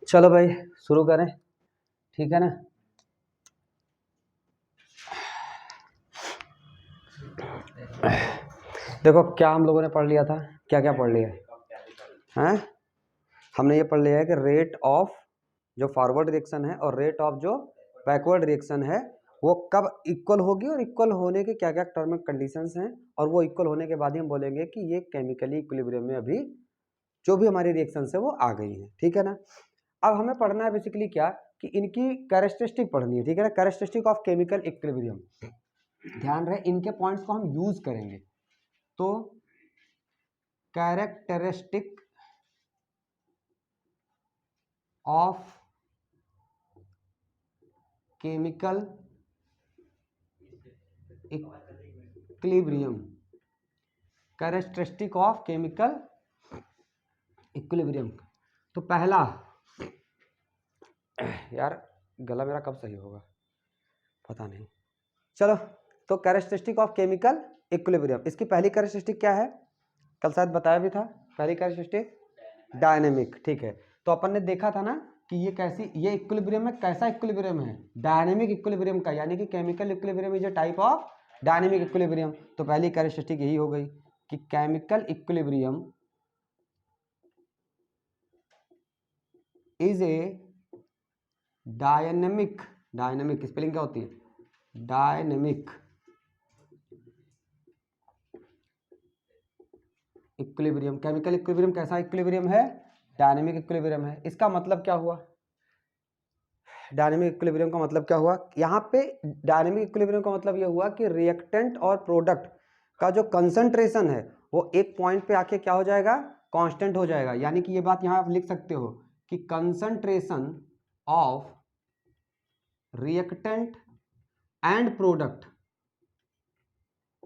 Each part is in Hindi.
चलो भाई शुरू करें, ठीक है ना। देखो क्या हम लोगों ने पढ़ लिया था, क्या क्या पढ़ लिया है। हमने ये पढ़ लिया है कि रेट ऑफ जो फॉरवर्ड रिएक्शन है और रेट ऑफ जो बैकवर्ड रिएक्शन है वो कब इक्वल होगी और इक्वल होने के क्या क्या टर्म एंड कंडीशंस हैं, और वो इक्वल होने के बाद ही हम बोलेंगे कि ये केमिकली इक्विलिब्रियम में अभी जो भी हमारी रिएक्शंस है वो आ गई हैं, ठीक है ना। अब हमें पढ़ना है बेसिकली क्या कि इनकी कैरेक्टरिस्टिक पढ़नी है, ठीक है ना, कैरेक्टरिस्टिक ऑफ केमिकल इक्विलिब्रियम। ध्यान रहे इनके पॉइंट्स को हम यूज करेंगे। तो characteristic of chemical equilibrium, characteristic of chemical equilibrium. तो पहला, यार गला मेरा कब सही होगा पता नहीं, चलो। तो कैरेक्टरिस्टिक ऑफ केमिकल इक्विलिब्रियम, इसकी पहली कैरेक्टरिस्टिक क्या है, कल शायद बताया भी था। पहली कैरेक्टरिस्टिक डायनेमिक, ठीक है। तो अपन ने देखा था ना कि ये कैसी, ये इक्विलिब्रियम में कैसा इक्विलिब्रियम है, डायनेमिक इक्विलिब्रियम का, यानी कि chemical equilibrium is a type of dynamic equilibrium. तो पहली कैरेक्टरिस्टिक यही हो गई कि chemical equilibrium is a dynamic, dynamic spelling क्या होती है, डायनेमिक इक्विलिब्रियम। केमिकल इक्विलिब्रियम कैसा इक्विलिब्रियम है, डायनेमिक इक्विलिब्रियम है। इसका मतलब क्या हुआ, डायनेमिक इक्विलिब्रियम का मतलब क्या हुआ, यहाँ पे डायनेमिक इक्विलिब्रियम का मतलब ये हुआ कि रिएक्टेंट और प्रोडक्ट का जो कंसंट्रेशन है वो एक पॉइंट पे आके क्या हो जाएगा, कांस्टेंट हो जाएगा। यानी कि ये बात यहाँ आप लिख सकते हो कि concentration of reactant and product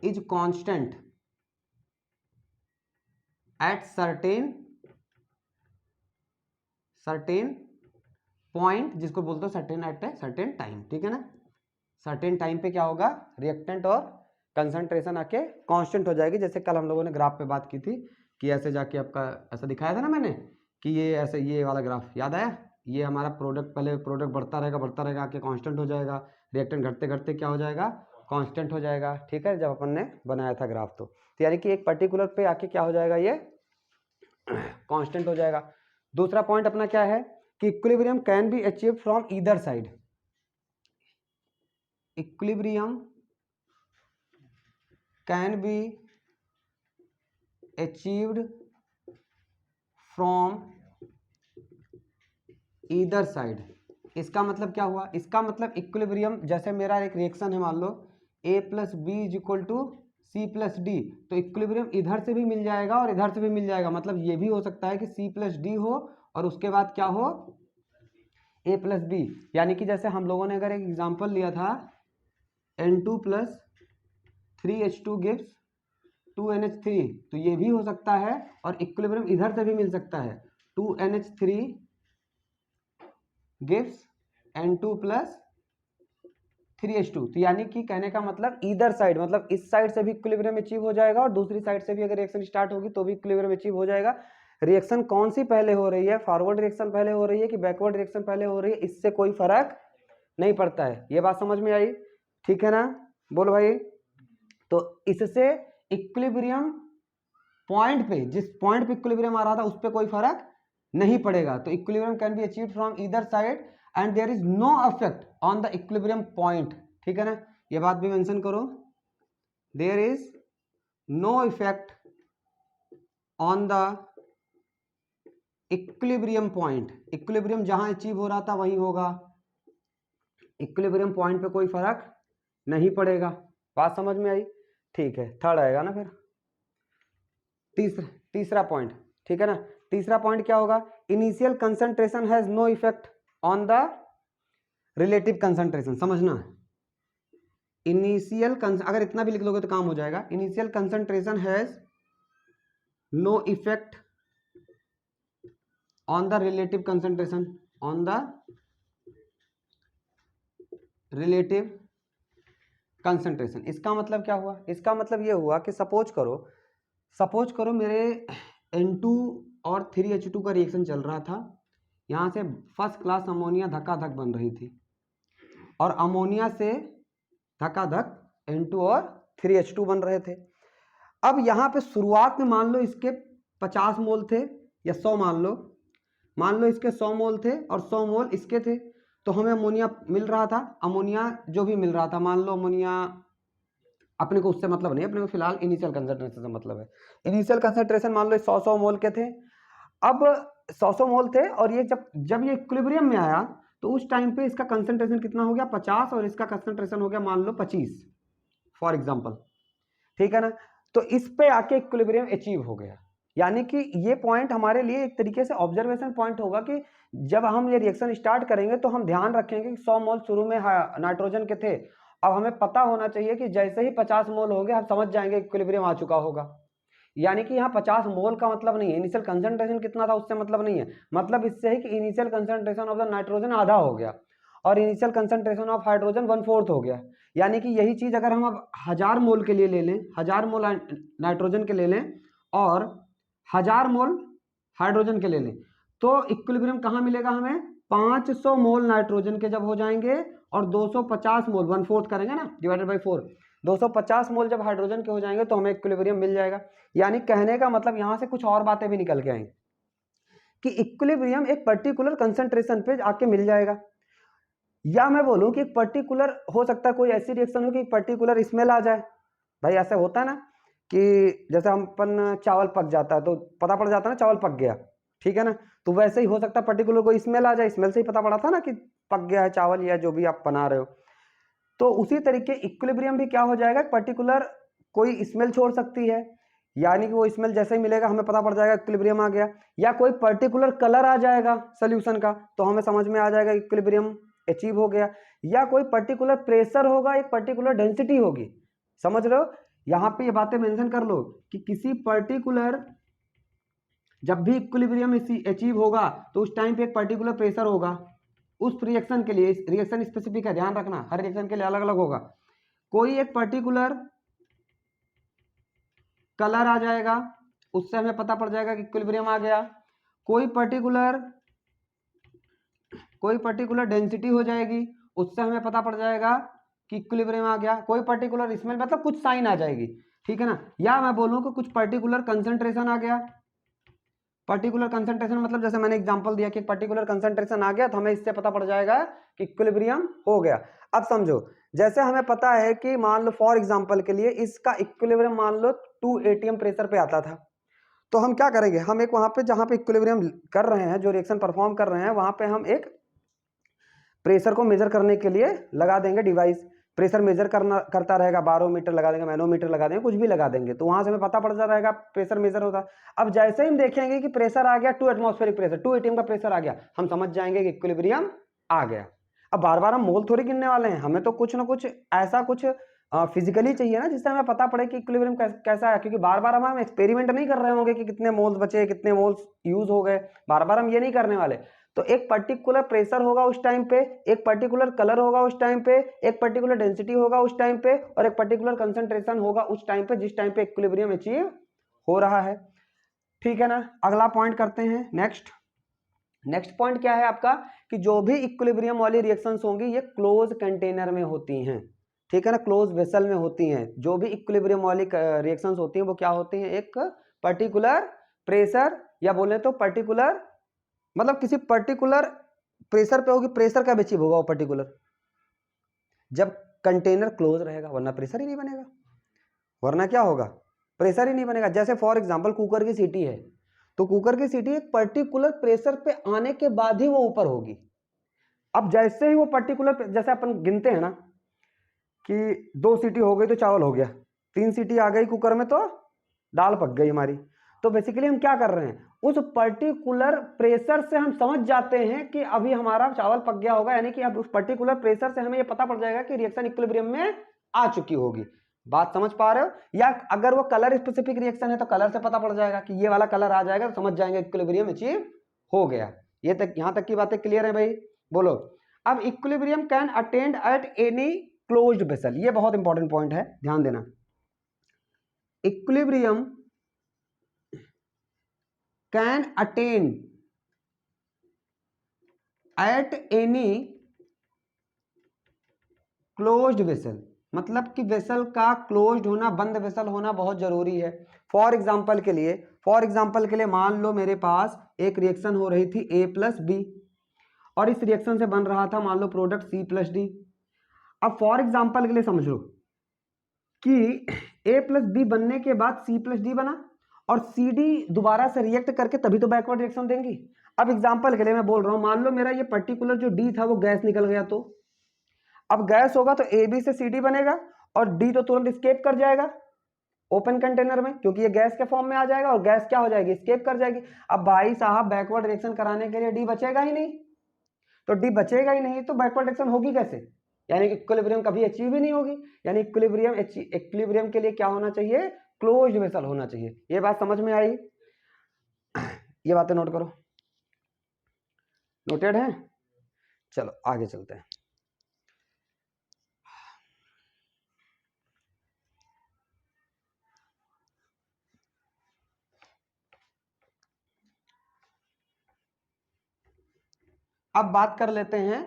is constant at certain point, जिसको बोलते हो certain at a certain time, ठीक है ना। सर्टेन टाइम पे क्या होगा, रिएक्टेंट और कंसंट्रेशन आके कांस्टेंट हो जाएगी। जैसे कल हम लोगों ने ग्राफ पे बात की थी कि ऐसे जाके आपका ऐसा दिखाया था ना मैंने कि ये ऐसे, ये वाला ग्राफ याद आया, ये हमारा प्रोडक्ट, पहले प्रोडक्ट बढ़ता रहेगा आके कांस्टेंट हो जाएगा, रिएक्टेंट घटते घटते क्या हो जाएगा, कांस्टेंट हो जाएगा, ठीक है, जब अपन ने बनाया था ग्राफ। तो यानी कि एक पर्टिकुलर पे आके क्या हो जाएगा, ये कांस्टेंट हो जाएगा। दूसरा पॉइंट अपना क्या है कि equilibrium can be achieved from either side, equilibrium can be achieved from either side. इसका मतलब क्या हुआ, इसका मतलब इक्विलिब्रियम, जैसे मेरा एक रिएक्शन है, मान लो a plus B is equal to C plus D, तो इक्विलिब्रियम इधर से भी मिल जाएगा और इधर से भी मिल जाएगा। मतलब ये भी हो सकता है कि सी प्लस डी हो और उसके बाद क्या हो, a प्लस बी। यानी कि जैसे हम लोगों ने अगर एक एग्जांपल लिया था N2 plus 3H2 gives 2NH3, तो ये भी हो सकता है और इक्विलिब्रियम इधर से भी मिल सकता है, 2NH3 gives N2 plus 3H2। तो यानी कि कहने का मतलब ईदर साइड, मतलब इस साइड से भी इक्विलिब्रियम अचीव हो जाएगा और दूसरी साइड से भी अगर रिएक्शन स्टार्ट होगी तो भी इक्विलिब्रियम अचीव हो जाएगा। रिएक्शन कौन सी पहले हो रही है, फॉरवर्ड रिएक्शन पहले हो रही है कि बैकवर्ड रिएक्शन पहले हो रही है, इससे कोई फर्क नहीं पड़ता है। ये बात समझ में आई, ठीक है ना, बोलो भाई। तो इससे इक्विलिब्रियम पॉइंट पे, जिस पॉइंट पे इक्विलिब्रियम आ रहा था उस पे कोई फर्क नहीं पड़ेगा। तो equilibrium can be achieved from either side and there is no effect on the equilibrium point, ठीक है ना, ये बात भी मेंशन करो, there is no effect on the equilibrium point. Equilibrium जहां अचीव हो रहा था वहीं होगा, इक्विलिब्रियम पॉइंट पे कोई फर्क नहीं पड़ेगा। बात समझ में आई, ठीक है। थर्ड आएगा ना फिर तीसरा पॉइंट, ठीक है ना। तीसरा पॉइंट क्या होगा, initial concentration has no effect on the relative concentration. समझना, इनिशियल अगर इतना भी लिख लोगे तो काम हो जाएगा। Initial concentration has no effect on the relative concentration, on the relative concentration. इसका मतलब क्या हुआ, इसका मतलब ये हुआ कि सपोज करो सपोज करो मेरे N2 और 3H2 का रिएक्शन चल रहा था, यहाँ से फर्स्ट क्लास अमोनिया धक्का-धक बन रही थी और अमोनिया से धक्का-धक N2 और 3H2 बन रहे थे। अब यहाँ पे शुरुआत में मान लो इसके 50 मोल थे या 100 मान लो इसके 100 मोल थे और 100 मोल इसके थे, तो हमें अमोनिया मिल रहा था। अमोनिया जो भी मिल रहा था, मान लो अमोनिया, अपने को उससे मतलब नहीं, अपने को फिलहाल इनिशियल कंसंट्रेशन से मतलब है। इनिशियल कंसंट्रेशन मान लो 100 मोल के थे। अब 100 मोल थे और ये जब ये इक्विलिब्रियम में आया तो उस टाइम पे इसका कंसंट्रेशन कितना हो गया 50 और इसका कंसंट्रेशन हो गया मान लो 25 फॉर एग्जांपल, ठीक है ना। तो इस पे आके इक्विलिब्रियम अचीव हो गया। यानी कि ये पॉइंट हमारे लिए एक तरीके से ऑब्जर्वेशन पॉइंट होगा कि जब हम ये रिएक्शन स्टार्ट करेंगे तो हम ध्यान रखेंगे कि 100 मोल शुरू में नाइट्रोजन के थे। अब हमें पता होना चाहिए कि जैसे ही 50 मोल होंगे हम समझ जाएंगे इक्विलिब्रियम आ चुका होगा। यानी कि यहाँ 50 मोल का मतलब नहीं है, इनिशियल कंसंट्रेशन कितना था उससे मतलब नहीं है, मतलब इससे है कि initial concentration of the nitrogen आधा हो गया और इनिशियल कंसंट्रेशन ऑफ हाइड्रोजन 1/4 हो गया। यानी कि यही चीज अगर हम अब 1000 मोल के लिए ले लें, 1000 मोल नाइट्रोजन के ले लें और 1000 मोल हाइड्रोजन के ले लें, तो इक्विलिब्रियम कहाँ मिलेगा हमें, 500 मोल नाइट्रोजन के जब हो जाएंगे और 250 मोल 1/4 करेंगे ना डिवाइडेड बाई 4, 250 मोल जब हाइड्रोजन के हो जाएंगे तो हमें इक्विलिब्रियम मिल जाएगा। यानी कहने का मतलब यहां से कुछ और बातें भी निकल के आएंगी कि इक्विलिब्रियम एक पर्टिकुलर कंसंट्रेशन पे आके मिल जाएगा। या मैं बोलूं कि एक पर्टिकुलर हो सकता है कोई ऐसी रिएक्शन हो कि एक पर्टिकुलर स्मेल आ जाए। भाई ऐसा होता है ना कि जैसे हम अपन चावल पक जाता है तो पता पड़ जाता है ना चावल पक गया, ठीक है ना। तो वैसे ही हो सकता है पर्टिकुलर कोई स्मेल आ जाए, स्मेल से ही पता पड़ा था ना कि पक गया है चावल या जो भी आप बना रहे हो। तो उसी तरीके इक्विलिब्रियम भी क्या हो जाएगा, पर्टिकुलर कोई स्मेल छोड़ सकती है, यानी कि वो स्मेल जैसे ही मिलेगा हमें पता पड़ जाएगा इक्विलिब्रियम आ गया। या कोई पर्टिकुलर कलर आ जाएगा सोल्यूशन का तो हमें समझ में आ जाएगा इक्विलिब्रियम अचीव हो गया। या कोई पर्टिकुलर प्रेशर होगा, एक पर्टिकुलर डेंसिटी होगी, समझ रहे हो। यहां पे ये बातें मेंशन कर लो कि किसी पर्टिकुलर जब भी इक्विलिब्रियम अचीव होगा तो उस टाइम पे एक पर्टिकुलर प्रेशर होगा उस रिएक्शन के लिए। रिएक्शन स्पेसिफिक है, ध्यान रखना, हर रिएक्शन के लिए अलग अलग होगा। कोई एक पर्टिकुलर कलर आ जाएगा, उससे हमें पता पड़ जाएगा कि इक्विलिब्रियम आ गया। कोई पर्टिकुलर डेंसिटी हो जाएगी, उससे हमें पता पड़ जाएगा कि इक्विलिब्रियम आ गया। कोई पर्टिकुलर स्मेल मतलब कुछ साइन आ जाएगी, ठीक है ना। या मैं बोलूं कि कुछ पर्टिकुलर कंसंट्रेशन आ गया। पर्टिकुलर कंसंट्रेशन मतलब जैसे मैंने एग्जांपल दिया कि पर्टिकुलर कंसंट्रेशन आ गया तो हमें इससे पता पड़ जाएगा कि इक्विलिब्रियम हो गया। अब समझो, जैसे हमें पता है कि मान लो फॉर एग्जांपल के लिए इसका इक्विलिब्रियम मान लो 2 atm प्रेशर पे आता था, तो हम क्या करेंगे, हम एक वहां पे जहां पे इक्विलिब्रियम कर रहे हैं, जो रिएक्शन परफॉर्म कर रहे हैं, वहां पे हम एक प्रेशर को मेजर करने के लिए लगा देंगे डिवाइस। प्रेशर मेजर करता रहेगा, बारोमीटर लगा देंगे, मैनोमीटर लगा देंगे, कुछ भी लगा देंगे, तो वहां से हमें पता पड़ जा रहेगा प्रेशर मेजर होता। अब जैसे ही हम देखेंगे कि प्रेशर आ गया 2 एटमॉस्फेरिक प्रेशर, 2 atm का प्रेशर आ गया, हम समझ जाएंगे कि इक्विलिब्रियम आ गया। अब बार बार हम मोल थोड़ी गिनने वाले हैं, हमें तो कुछ ना कुछ ऐसा कुछ फिजिकली चाहिए ना जिससे हमें पता पड़े कि इक्विलिब्रियम कैसा है, क्योंकि बार बार हम एक्सपेरिमेंट नहीं कर रहे होंगे कि कितने मोल्स बचे, कितने मोल्स यूज हो गए, बार बार हम ये नहीं करने वाले। तो एक पर्टिकुलर प्रेशर होगा उस टाइम पे, एक पर्टिकुलर कलर होगा उस टाइम पे, एक पर्टिकुलर डेंसिटी होगा उस टाइम पे और एक पर्टिकुलर कंसंट्रेशन होगा उस टाइम पे जिस टाइम पे इक्विलिब्रियम अचीव हो रहा है, ठीक है ना। अगला पॉइंट करते हैं। नेक्स्ट पॉइंट क्या है आपका कि जो भी इक्विलिब्रियम वाली रिएक्शंस होंगी ये क्लोज कंटेनर में होती हैं, ठीक है ना, क्लोज वेसल में होती हैं। जो भी इक्विलिब्रियम वाली रिएक्शंस होती हैं वो क्या होती हैं, एक पर्टिकुलर प्रेशर या बोले तो पर्टिकुलर मतलब किसी पर्टिकुलर प्रेशर पे होगी। प्रेशर कब अचीव होगा वो पर्टिकुलर, जब कंटेनर क्लोज रहेगा, वरना प्रेशर ही नहीं बनेगा, वरना क्या होगा, प्रेशर ही नहीं बनेगा। जैसे फॉर एग्जांपल कुकर की सीटी है, तो कुकर की सीटी एक पर्टिकुलर प्रेशर पे आने के बाद ही वो ऊपर होगी। अब जैसे ही वो पर्टिकुलर, जैसे अपन गिनते हैं ना कि 2 सीटी हो गई तो चावल हो गया, 3 सीटी आ गई कुकर में तो दाल पक गई हमारी। तो बेसिकली हम क्या कर रहे हैं, उस पर्टिकुलर प्रेशर से हम समझ जाते हैं कि अभी हमारा चावल पक गया होगा, यानी कि अब उस पर्टिकुलर प्रेशर से हमें ये पता पड़ जाएगा कि रिएक्शन इक्विलिब्रियम में आ चुकी होगी। बात समझ पा रहे हो। या अगर वो कलर स्पेसिफिक रिएक्शन है तो कलर से पता पड़ जाएगा कि ये वाला कलर आ जाएगा तो समझ जाएंगे इक्विलिब्रियम अचीव हो गया। ये तक, यहां तक की बातें क्लियर है भाई, बोलो। अब equilibrium can attend at any closed vessel, ये बहुत इंपॉर्टेंट पॉइंट है, ध्यान देना। Equilibrium can attain at any closed vessel, मतलब कि वेसल का क्लोज्ड होना, बंद वेसल होना बहुत जरूरी है। फॉर एग्जाम्पल के लिए मान लो मेरे पास एक रिएक्शन हो रही थी A प्लस बी, और इस रिएक्शन से बन रहा था मान लो प्रोडक्ट C प्लस डी। अब फॉर एग्जाम्पल के लिए समझ लो कि A प्लस बी बनने के बाद C प्लस डी बना, और सी डी दोबारा से रिएक्ट करके तभी तो बैकवर्ड रिएक्शन देंगी। अब एग्जाम्पल के लिए मैं बोल रहा हूं, मान लो मेरा ये पर्टिकुलर जो डी था वो गैस निकल गया, तो अब गैस होगा तो ए बी से सी डी बनेगा, और डी तो तुरंत स्केप कर जाएगा ओपन कंटेनर में, क्योंकि ये गैस के फॉर्म में आ जाएगा, और गैस क्या हो जाएगी, स्केप कर जाएगी। अब भाई साहब बैकवर्ड रिएक्शन कराने के लिए डी बचेगा ही नहीं, तो डी बचेगा ही नहीं तो बैकवर्ड रिएक्शन होगी कैसे, यानी कि इक्विलिब्रियम कभी अचीव ही नहीं होगी। यानी इक्विलिब्रियम के लिए क्या होना चाहिए, क्लोज्ड वेसल होना चाहिए। ये बात समझ में आई? ये बातें नोट करो, नोटेड है? चलो आगे चलते हैं। अब बात कर लेते हैं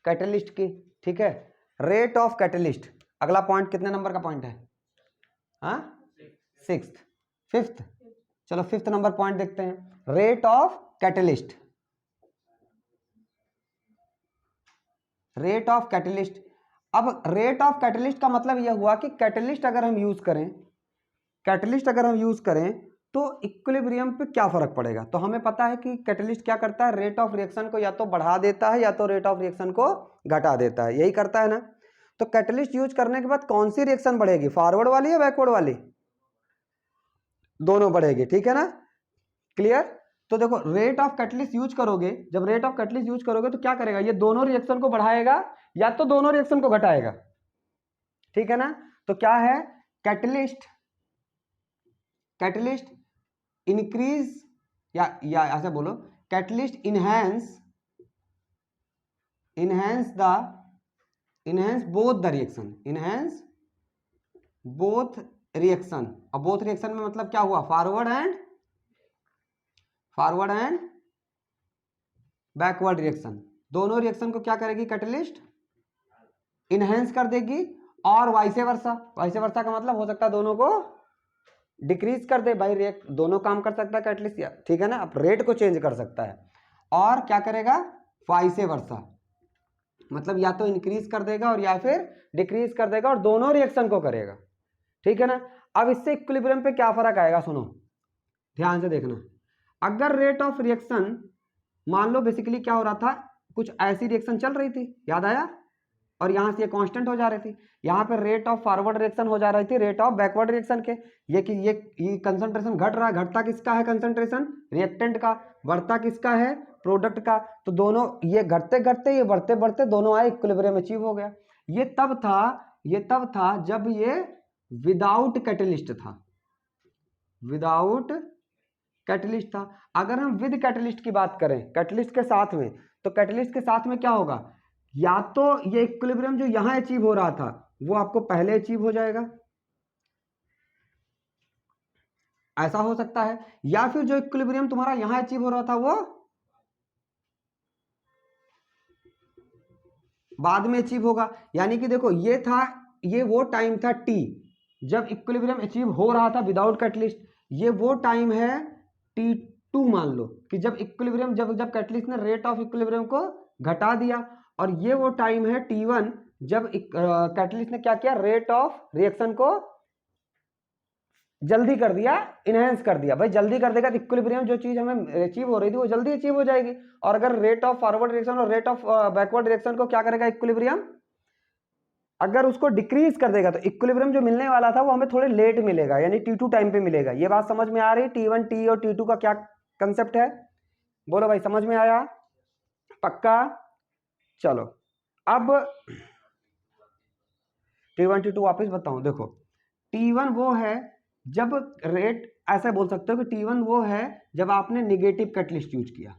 कैटलिस्ट की, ठीक है। रेट ऑफ कैटलिस्ट, अगला पॉइंट कितने नंबर का पॉइंट है? हाँ, 6th 5th, चलो 5th नंबर पॉइंट देखते हैं, rate of catalyst. Rate of catalyst, अब रेट ऑफ कैटलिस्ट का मतलब यह हुआ कि कैटलिस्ट अगर हम यूज करें तो इक्विलिब्रियम पे क्या फर्क पड़ेगा। तो हमें पता है कि कैटलिस्ट क्या करता है, रेट ऑफ रिएक्शन को या तो बढ़ा देता है या तो रेट ऑफ रिएक्शन को घटा देता है, यही करता है ना। तो कैटलिस्ट यूज करने के बाद कौन सी रिएक्शन बढ़ेगी, फॉरवर्ड वाली या बैकवर्ड वाली? दोनों बढ़ेगी, ठीक है ना, क्लियर। तो देखो रेट ऑफ कैटलिस्ट यूज करोगे, जब रेट ऑफ कैटलिस्ट यूज करोगे तो क्या करेगा, ये दोनों रिएक्शन को बढ़ाएगा या तो दोनों रिएक्शन को घटाएगा, ठीक है ना। तो क्या है, कैटलिस्ट इंक्रीज या ऐसा बोलो, कैटलिस्ट इनहेंस बोथ रिएक्शन। और बोथ रिएक्शन में मतलब क्या हुआ, फॉरवर्ड एंड बैकवर्ड रिएक्शन, दोनों रिएक्शन को क्या करेगी कैटलिस्ट, इनहेंस कर देगी। और वाइसे वर्सा का मतलब हो सकता है दोनों को डिक्रीज कर दे, भाई रिएक्ट दोनों काम कर सकता है कैटलिस्ट, ठीक है ना। अब रेट को चेंज कर सकता है, और क्या करेगा, वाइसे वर्सा, मतलब या तो इंक्रीज कर देगा और या फिर डिक्रीज कर देगा, और दोनों रिएक्शन को करेगा, ठीक है ना। अब इससे इक्विलिब्रियम पे क्या फर्क आएगा, सुनो ध्यान से देखना। अगर रेट ऑफ रिएक्शन, मान लो बेसिकली क्या हो रहा था, कुछ ऐसी रिएक्शन चल रही थी, याद आया, और यहां से ये कांस्टेंट हो जा रही थी, यहां पे रेट ऑफ फॉरवर्ड रिएक्शन हो जा रही थी रेट ऑफ बैकवर्ड रिएक्शन के, ये कि ये कंसंट्रेशन घट रहा है, घटता किसका है कंसंट्रेशन, रिएक्टेंट का, बढ़ता किसका है, प्रोडक्ट का। तो दोनों ये घटते घटते ये बढ़ते बढ़ते दोनों आए, इक्विलिब्रियम अचीव हो गया। ये तब था जब ये विदाउट कैटलिस्ट था। अगर हम विद कैटलिस्ट की बात करें, कैटलिस्ट के साथ में, तो कैटलिस्ट के साथ में क्या होगा, या तो ये इक्विलिब्रियम जो यहां अचीव हो रहा था वो आपको पहले अचीव हो जाएगा, ऐसा हो सकता है, या फिर जो इक्विलिब्रियम तुम्हारा यहां अचीव हो रहा था वो बाद में अचीव होगा। यानी कि देखो ये वो टाइम था टी जब इक्विलिब्रियम अचीव हो रहा था विदाउट कैटलिस्ट, ये वो टाइम है T2 मान लो कि जब इक्विलिब्रियम जब कैटलिस्ट ने रेट ऑफ इक्विलिब्रियम को घटा दिया, और ये वो टाइम है T1 जब कैटलिस्ट ने क्या किया, रेट ऑफ रिएक्शन को जल्दी कर दिया, इनहेंस कर दिया। भाई जल्दी कर देगा तो इक्विलिब्रियम जो चीज हमें अचीव हो रही थी वो जल्दी अचीव हो जाएगी, और अगर रेट ऑफ फॉरवर्ड रिएक्शन और रेट ऑफ बैकवर्ड रिएक्शन को क्या करेगा इक्विलिब्रियम, अगर उसको डिक्रीज कर देगा तो इक्विलिब्रियम जो मिलने वाला था वो हमें थोड़े लेट मिलेगा, यानी T2 टाइम पे मिलेगा। ये बात समझ में आ रही, T1 T और T2 का क्या कंसेप्ट है, बोलो भाई समझ में आया, पक्का। चलो अब T1 T2 वापस बताऊं, देखो T1 वो है जब रेट, ऐसा बोल सकते हो कि T1 वो है जब आपने निगेटिव कैटलिस्ट यूज किया।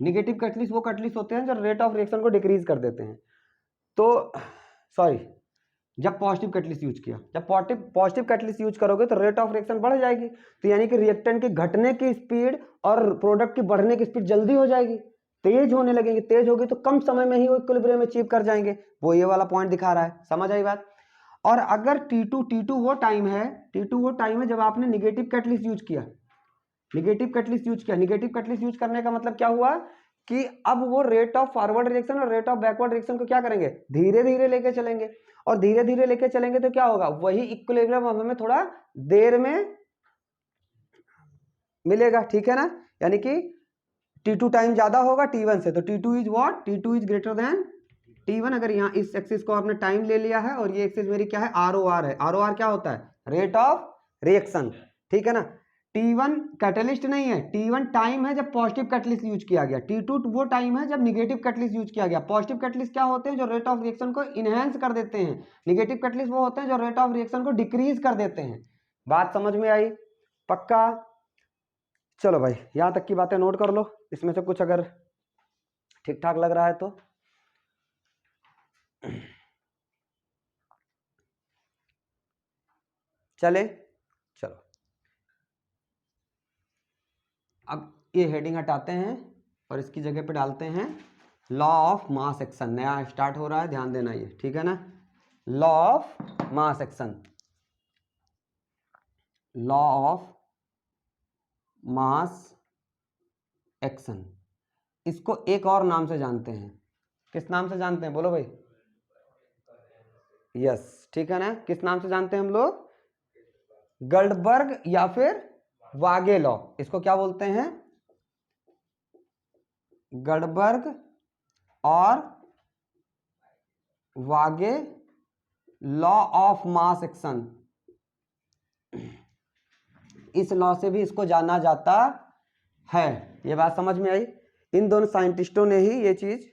निगेटिव कैटलिस्ट वो कैटलिस्ट होते हैं जो रेट ऑफ रिएक्शन को डिक्रीज कर देते हैं। तो सॉरी, जब पॉजिटिव कैटलिस्ट यूज किया। जब पॉजिटिव कैटलिस्ट यूज करोगे तो रेट ऑफ रिएक्शन बढ़ जाएगी, तो यानी कि रिएक्टेंट के घटने की स्पीड और प्रोडक्ट की बढ़ने की स्पीड जल्दी हो जाएगी, तेज होने लगेंगे। तेज होगी तो कम समय में ही वो इक्विलिब्रियम अचीव कर जाएंगे। वो ये वाला पॉइंट दिखा रहा है, समझ आई बात। और अगर T2 वो टाइम है जब आपने निगेटिव कैटलिस्ट यूज किया। निगेटिव कैटलिस्ट यूज करने का मतलब क्या हुआ कि अब वो रेट ऑफ फॉरवर्ड रिएक्शन और रेट ऑफ बैकवर्ड रिएक्शन को क्या करेंगे, धीरे धीरे लेके चलेंगे। और धीरे धीरे लेके चलेंगे तो क्या होगा, वही इक्विलिब्रियम हमें थोड़ा देर में मिलेगा, ठीक है ना। यानी कि T2 टाइम ज्यादा होगा T1 से, तो T2 is what, T2 is greater than T1। अगर यहाँ इस एक्सिस को आपने टाइम ले लिया है और ये एक्सिस मेरी क्या है, ROR है। ROR क्या होता है, रेट ऑफ रिएक्शन, ठीक है ना। T1 कैटलिस्ट नहीं है, T1 टाइम है जब पॉजिटिव कैटलिस्ट यूज किया गया। T2 वो टाइम है जब निगेटिव कैटलिस्ट यूज किया गया। पॉजिटिव कैटलिस्ट क्या होते हैं, जो रेट ऑफ रिएक्शन को इनहेंस कर देते हैं। निगेटिव कैटलिस्ट वो होते हैं जो रेट ऑफ रिएक्शन को डिक्रीज कर देते हैं। बात समझ में आई, पक्का। चलो भाई, यहां तक की बातें नोट कर लो, इसमें से कुछ अगर ठीक ठाक लग रहा है तो। चले, चलो अब ये हेडिंग हटाते हैं और इसकी जगह पे डालते हैं लॉ ऑफ मास एक्शन। नया स्टार्ट हो रहा है, ध्यान देना ये, ठीक है ना। Law of mass action, law of mass action, इसको एक और नाम से जानते हैं। किस नाम से जानते हैं, बोलो भाई। यस, ठीक है ना। किस नाम से जानते हैं हम लोग, गल्डबर्ग या फिर वागे लॉ। इसको क्या बोलते हैं, गल्डबर्ग और वागे लॉ ऑफ मास एक्शन। इस लॉ से भी इसको जाना जाता है। ये बात समझ में आई। इन दोनों साइंटिस्टों ने ही ये चीज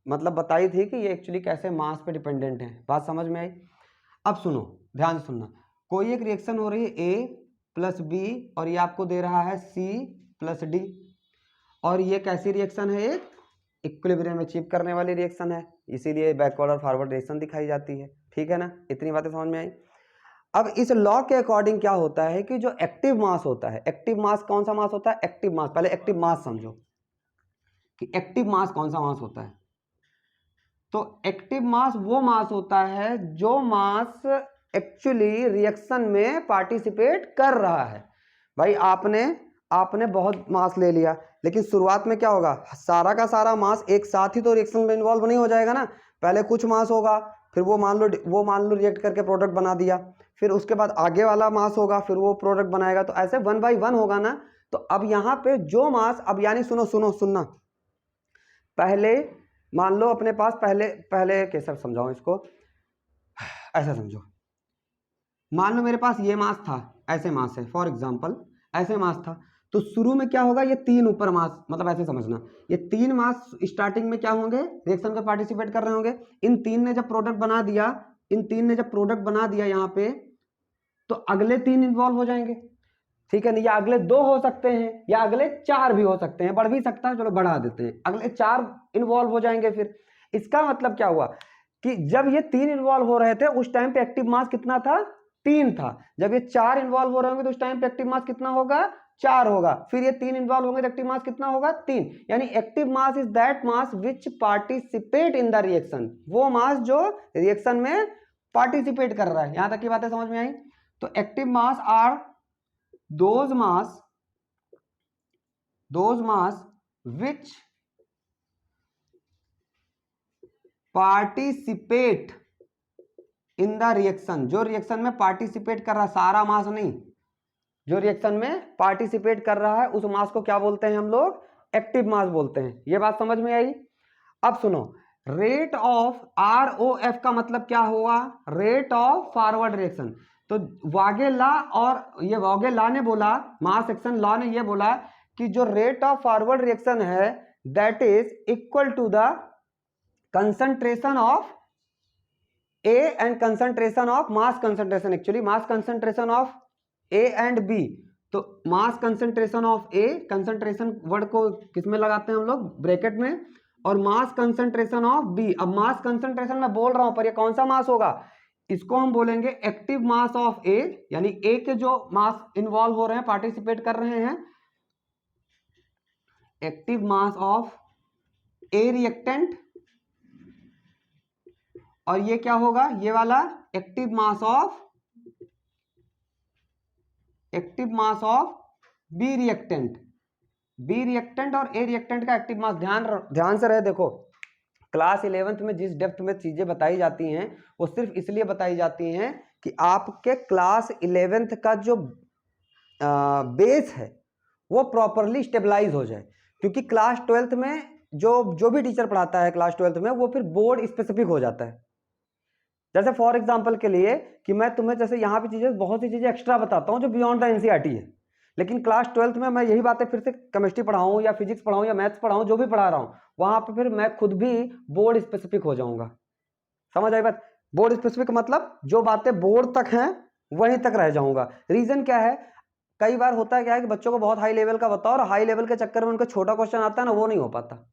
मतलब बताई थी कि ये एक्चुअली कैसे मास पे डिपेंडेंट है। बात समझ में आई। अब सुनो, ध्यान से सुनना। कोई एक रिएक्शन हो रही है A प्लस बी और ये आपको दे रहा है C प्लस डी, और ये कैसी रिएक्शन है, एक इक्विलिब्रियम अचीव करने वाली रिएक्शन है, इसीलिए बैकवर्ड और फॉरवर्ड रिएक्शन दिखाई जाती है, ठीक है ना। इतनी बातें समझ में आई। अब इस लॉ के अकॉर्डिंग क्या होता है कि जो एक्टिव मास होता है, एक्टिव मास कौन सा मास होता है, एक्टिव मास, पहले एक्टिव मास समझो कि एक्टिव मास कौन सा मास होता है। तो एक्टिव मास वो मास होता है जो मास एक्चुअली रिएक्शन में पार्टिसिपेट कर रहा है। भाई आपने बहुत मास ले लिया, लेकिन शुरुआत में क्या होगा, सारा का सारा मास एक साथ ही तो रिएक्शन में इन्वॉल्व नहीं हो जाएगा ना। पहले कुछ मास होगा, फिर वो मान लो रिएक्ट करके प्रोडक्ट बना दिया, फिर उसके बाद आगे वाला मास होगा, फिर वो प्रोडक्ट बनाएगा, तो ऐसे 1 बाई 1 होगा ना। तो अब यहाँ पे जो मास, अब यानी सुनना, पहले मान लो अपने पास पहले कैसे समझाऊं इसको, ऐसा समझो। मान लो मेरे पास ये मास था, ऐसे मास है, फॉर एग्जांपल ऐसे मास था। तो शुरू में क्या होगा, ये 3 ऊपर मास, मतलब ऐसे समझना, ये 3 मास स्टार्टिंग में क्या होंगे, रिएक्शन में पार्टिसिपेट कर रहे होंगे। इन 3 ने जब प्रोडक्ट बना दिया यहाँ पे, तो अगले 3 इन्वॉल्व हो जाएंगे, ठीक है ना। या अगले 2 हो सकते हैं, या अगले 4 भी हो सकते हैं, बढ़ भी सकता है, चलो बढ़ा देते हैं, अगले 4 इन्वॉल्व हो जाएंगे। फिर इसका मतलब क्या हुआ कि जब ये 3 इन्वॉल्व हो रहे थे उस टाइम पे एक्टिव मास कितना था, 3 था। जब ये 4 इन्वॉल्व हो रहे होंगे तो उस टाइम पे एक्टिव मास कितना होगा, 4 होगा। फिर ये 3 इन्वॉल्व होंगे तो एक्टिव मास कितना होगा, 3। यानी active mass is that mass which participate in the reaction, वो मास जो रिएक्शन में पार्टिसिपेट कर रहा है। यहां तक की बातें समझ में आई। तो active mass are those mass which participate in the reaction, जो रिएक्शन में पार्टिसिपेट कर रहा है, सारा मास नहीं, जो रिएक्शन में पार्टिसिपेट कर रहा है उस मास को क्या बोलते हैं हम लोग, एक्टिव मास बोलते हैं। ये बात समझ में आई। अब सुनो, रेट ऑफ ROF का मतलब क्या हुआ, रेट ऑफ फॉरवर्ड रिएक्शन। तो वागे लॉ और ये वागे लॉ ने बोला, मास एक्शन लॉ ने ये बोला कि जो रेट ऑफ फॉरवर्ड रिएक्शन है that is equal to the concentration of A and concentration of mass concentration, actually mass concentration of A and B। तो mass concentration of A, concentration word को किसमें लगाते हैं हम लोग, ब्रैकेट में, और मास कंसंट्रेशन ऑफ B। अब मास कंसंट्रेशन में बोल रहा हूं पर ये कौन सा मास होगा, इसको हम बोलेंगे एक्टिव मास ऑफ ए, यानी ए के जो मास इन्वॉल्व हो रहे हैं, पार्टिसिपेट कर रहे हैं, active mass of A reactant, और ये क्या होगा, ये वाला active mass of B reactant. B reactant और ए रिएक्टेंट का एक्टिव मास, ध्यान से रहे, देखो क्लास 11th में जिस डेप्थ में चीजें बताई जाती हैं वो सिर्फ इसलिए बताई जाती हैं कि आपके क्लास 11th का जो बेस है वो प्रॉपरली स्टेबलाइज हो जाए, क्योंकि क्लास 12th में जो भी टीचर पढ़ाता है क्लास 12th में वो फिर बोर्ड स्पेसिफिक हो जाता है। जैसे फॉर एग्जांपल के लिए कि मैं तुम्हें जैसे यहाँ पे चीजें, बहुत सी चीजें एक्स्ट्रा बताता हूँ जो बियॉन्ड द एनसीईआरटी है, लेकिन क्लास 12th में मैं यही बातें फिर से केमिस्ट्री पढ़ाऊँ या फिजिक्स पढ़ाऊँ या मैथ्स पढ़ाऊँ, जो भी पढ़ा रहा हूँ वहां पे फिर मैं खुद भी बोर्ड स्पेसिफिक हो जाऊंगा। समझ आई बात? बोर्ड स्पेसिफिक मतलब जो बातें बोर्ड तक हैं वहीं तक रह जाऊंगा। रीजन क्या है, कई बार होता है क्या है कि बच्चों को बहुत हाई लेवल का बताओ और हाई लेवल के चक्कर में उनका छोटा क्वेश्चन आता है ना, वो नहीं हो पाता।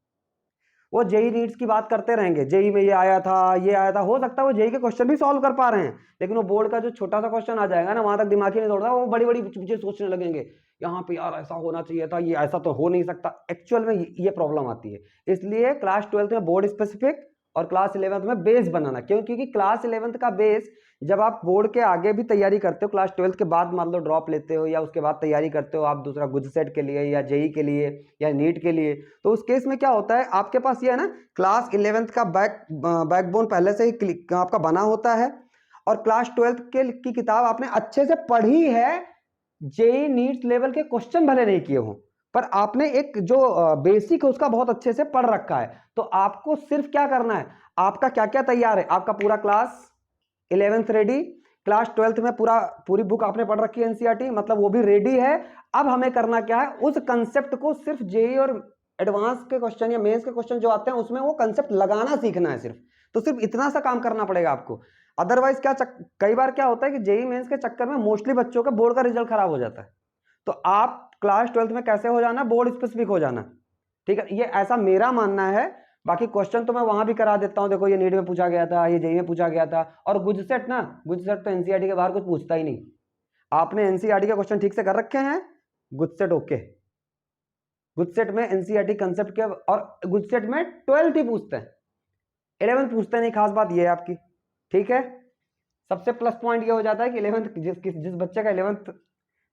वो जेई नीट्स की बात करते रहेंगे, जेई में ये आया था, ये आया था, हो सकता है वो जेई के क्वेश्चन भी सॉल्व कर पा रहे हैं, लेकिन वो बोर्ड का जो छोटा सा क्वेश्चन आ जाएगा ना, वहां तक दिमाग ही नहीं दौड़ रहा, वो बड़ी बड़ी चीजें सोचने लगेंगे, यहाँ पे यार ऐसा होना चाहिए था, ये ऐसा तो हो नहीं सकता। एक्चुअल में ये प्रॉब्लम आती है। इसलिए क्लास 12th में बोर्ड स्पेसिफिक और क्लास 11th में बेस बनाना। क्यों? क्योंकि क्लास 11th का बेस जब आप बोर्ड के आगे भी तैयारी करते हो, क्लास 12th के बाद मान लो ड्रॉप लेते हो या उसके बाद तैयारी करते हो आप दूसरा गुज सेट के लिए या जेई के लिए या नीट के लिए, तो उस केस में क्या होता है, आपके पास ये है ना, क्लास 11th का बैकबोन पहले से ही आपका बना होता है, और क्लास 12th की किताब आपने अच्छे से पढ़ी है। जेई नीट लेवल के क्वेश्चन भले नहीं किए हो, पर आपने एक जो बेसिक है उसका बहुत अच्छे से पढ़ रखा है। तो आपको सिर्फ क्या करना है, आपका क्या क्या तैयार है, आपका पूरा class 11th ready, class 12th में पूरी बुक आपने पढ़ रखी है एनसीईआरटी, मतलब वो भी रेडी है। अब हमें करना क्या है, उस कंसेप्ट को सिर्फ जेई और एडवांस के क्वेश्चन या मेंस के क्वेश्चन जो आते हैं उसमें वो कंसेप्ट लगाना सीखना है सिर्फ। तो सिर्फ इतना सा काम करना पड़ेगा आपको। अदरवाइज क्या कई बार क्या होता है कि जेई मेंस के चक्कर में मोस्टली बच्चों का बोर्ड का रिजल्ट खराब हो जाता है। तो आप क्लास 12th में कैसे हो जाना, बोर्ड स्पेसिफिक हो जाना। ठीक है, ये ऐसा मेरा मानना है। बाकी क्वेश्चन तो मैं वहां भी करा देता हूं, देखो ये नीट में पूछा गया था, ये जेई में पूछा गया था। और गुजसेट ना, गुजसेट तो एनसीईआरटी के बाहर कुछ पूछता ही नहीं। आपने एनसीईआरटी के क्वेश्चन ठीक से कर रखे हैं, गुजसेट ओके। गुजसेट में एनसीईआरटी कंसेप्ट के, और गुजसेट में 12th ही पूछते हैं, 11th पूछते नहीं। खास बात ये है आपकी, ठीक है। सबसे प्लस पॉइंट ये हो जाता है कि 11th जिस बच्चे का 11th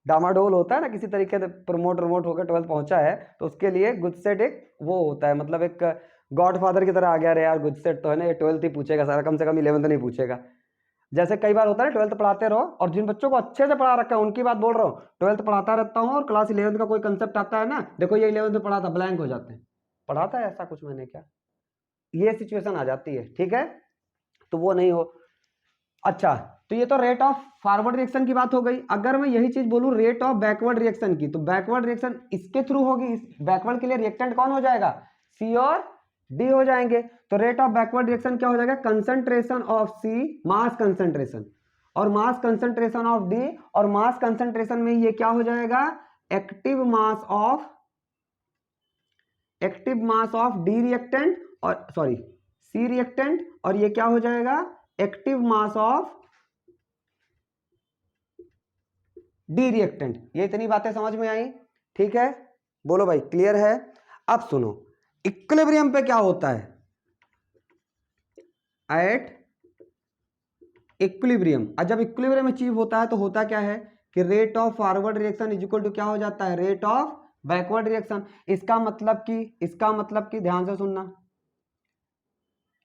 डामाडोल होता है ना, किसी तरीके से प्रमोट होकर 12th पहुंचा है, तो उसके लिए गुजसेट एक वो होता है, मतलब एक गॉडफादर की तरह आ गया। रे यार गुजसेट तो है ना, ये 12th ही पूछेगा सारा, कम से कम 11th नहीं पूछेगा। जैसे कई बार होता है 12th पढ़ाते रहो, और जिन बच्चों को अच्छे से पढ़ा रखा है उनकी बात बोल रहा हूँ, 12th पढ़ाता रहता हूँ और क्लास 11th का कोई कंसेप्ट आता है ना, देखो ये 11th में पढ़ा था, ब्लैंक हो जाते हैं, पढ़ाता है ऐसा कुछ मैंने क्या, ये सिचुएशन आ जाती है। ठीक है, तो वो नहीं हो। अच्छा, तो ये तो रेट ऑफ फॉरवर्ड रिएक्शन की बात हो गई। अगर मैं यही चीज बोलूं रेट ऑफ बैकवर्ड रिएक्शन की, तो बैकवर्ड रिएक्शन इसके थ्रू होगी। बैकवर्ड के लिए रिएक्टेंट कौन हो जाएगा, सी और डी हो जाएंगे। तो रेट ऑफ बैकवर्ड रिएक्शन क्या हो जाएगा, concentration of C, mass concentration, और मास कंसंट्रेशन ऑफ डी, और मास कंसंट्रेशन में ये क्या हो जाएगा, active mass of D reactant, और सॉरी सी रिएक्टेंट, और ये क्या हो जाएगा, active mass of D reactant. ये इतनी बातें समझ में आई? ठीक है, बोलो भाई क्लियर है? अब सुनो, इक्विलिब्रियम पे क्या होता है, एट इक्विलिब्रियम, जब इक्विलिब्रियम अचीव होता है तो होता क्या है कि rate of forward reaction is equal to क्या हो जाता है, रेट ऑफ बैकवर्ड रिएक्शन। इसका मतलब कि ध्यान से सुनना,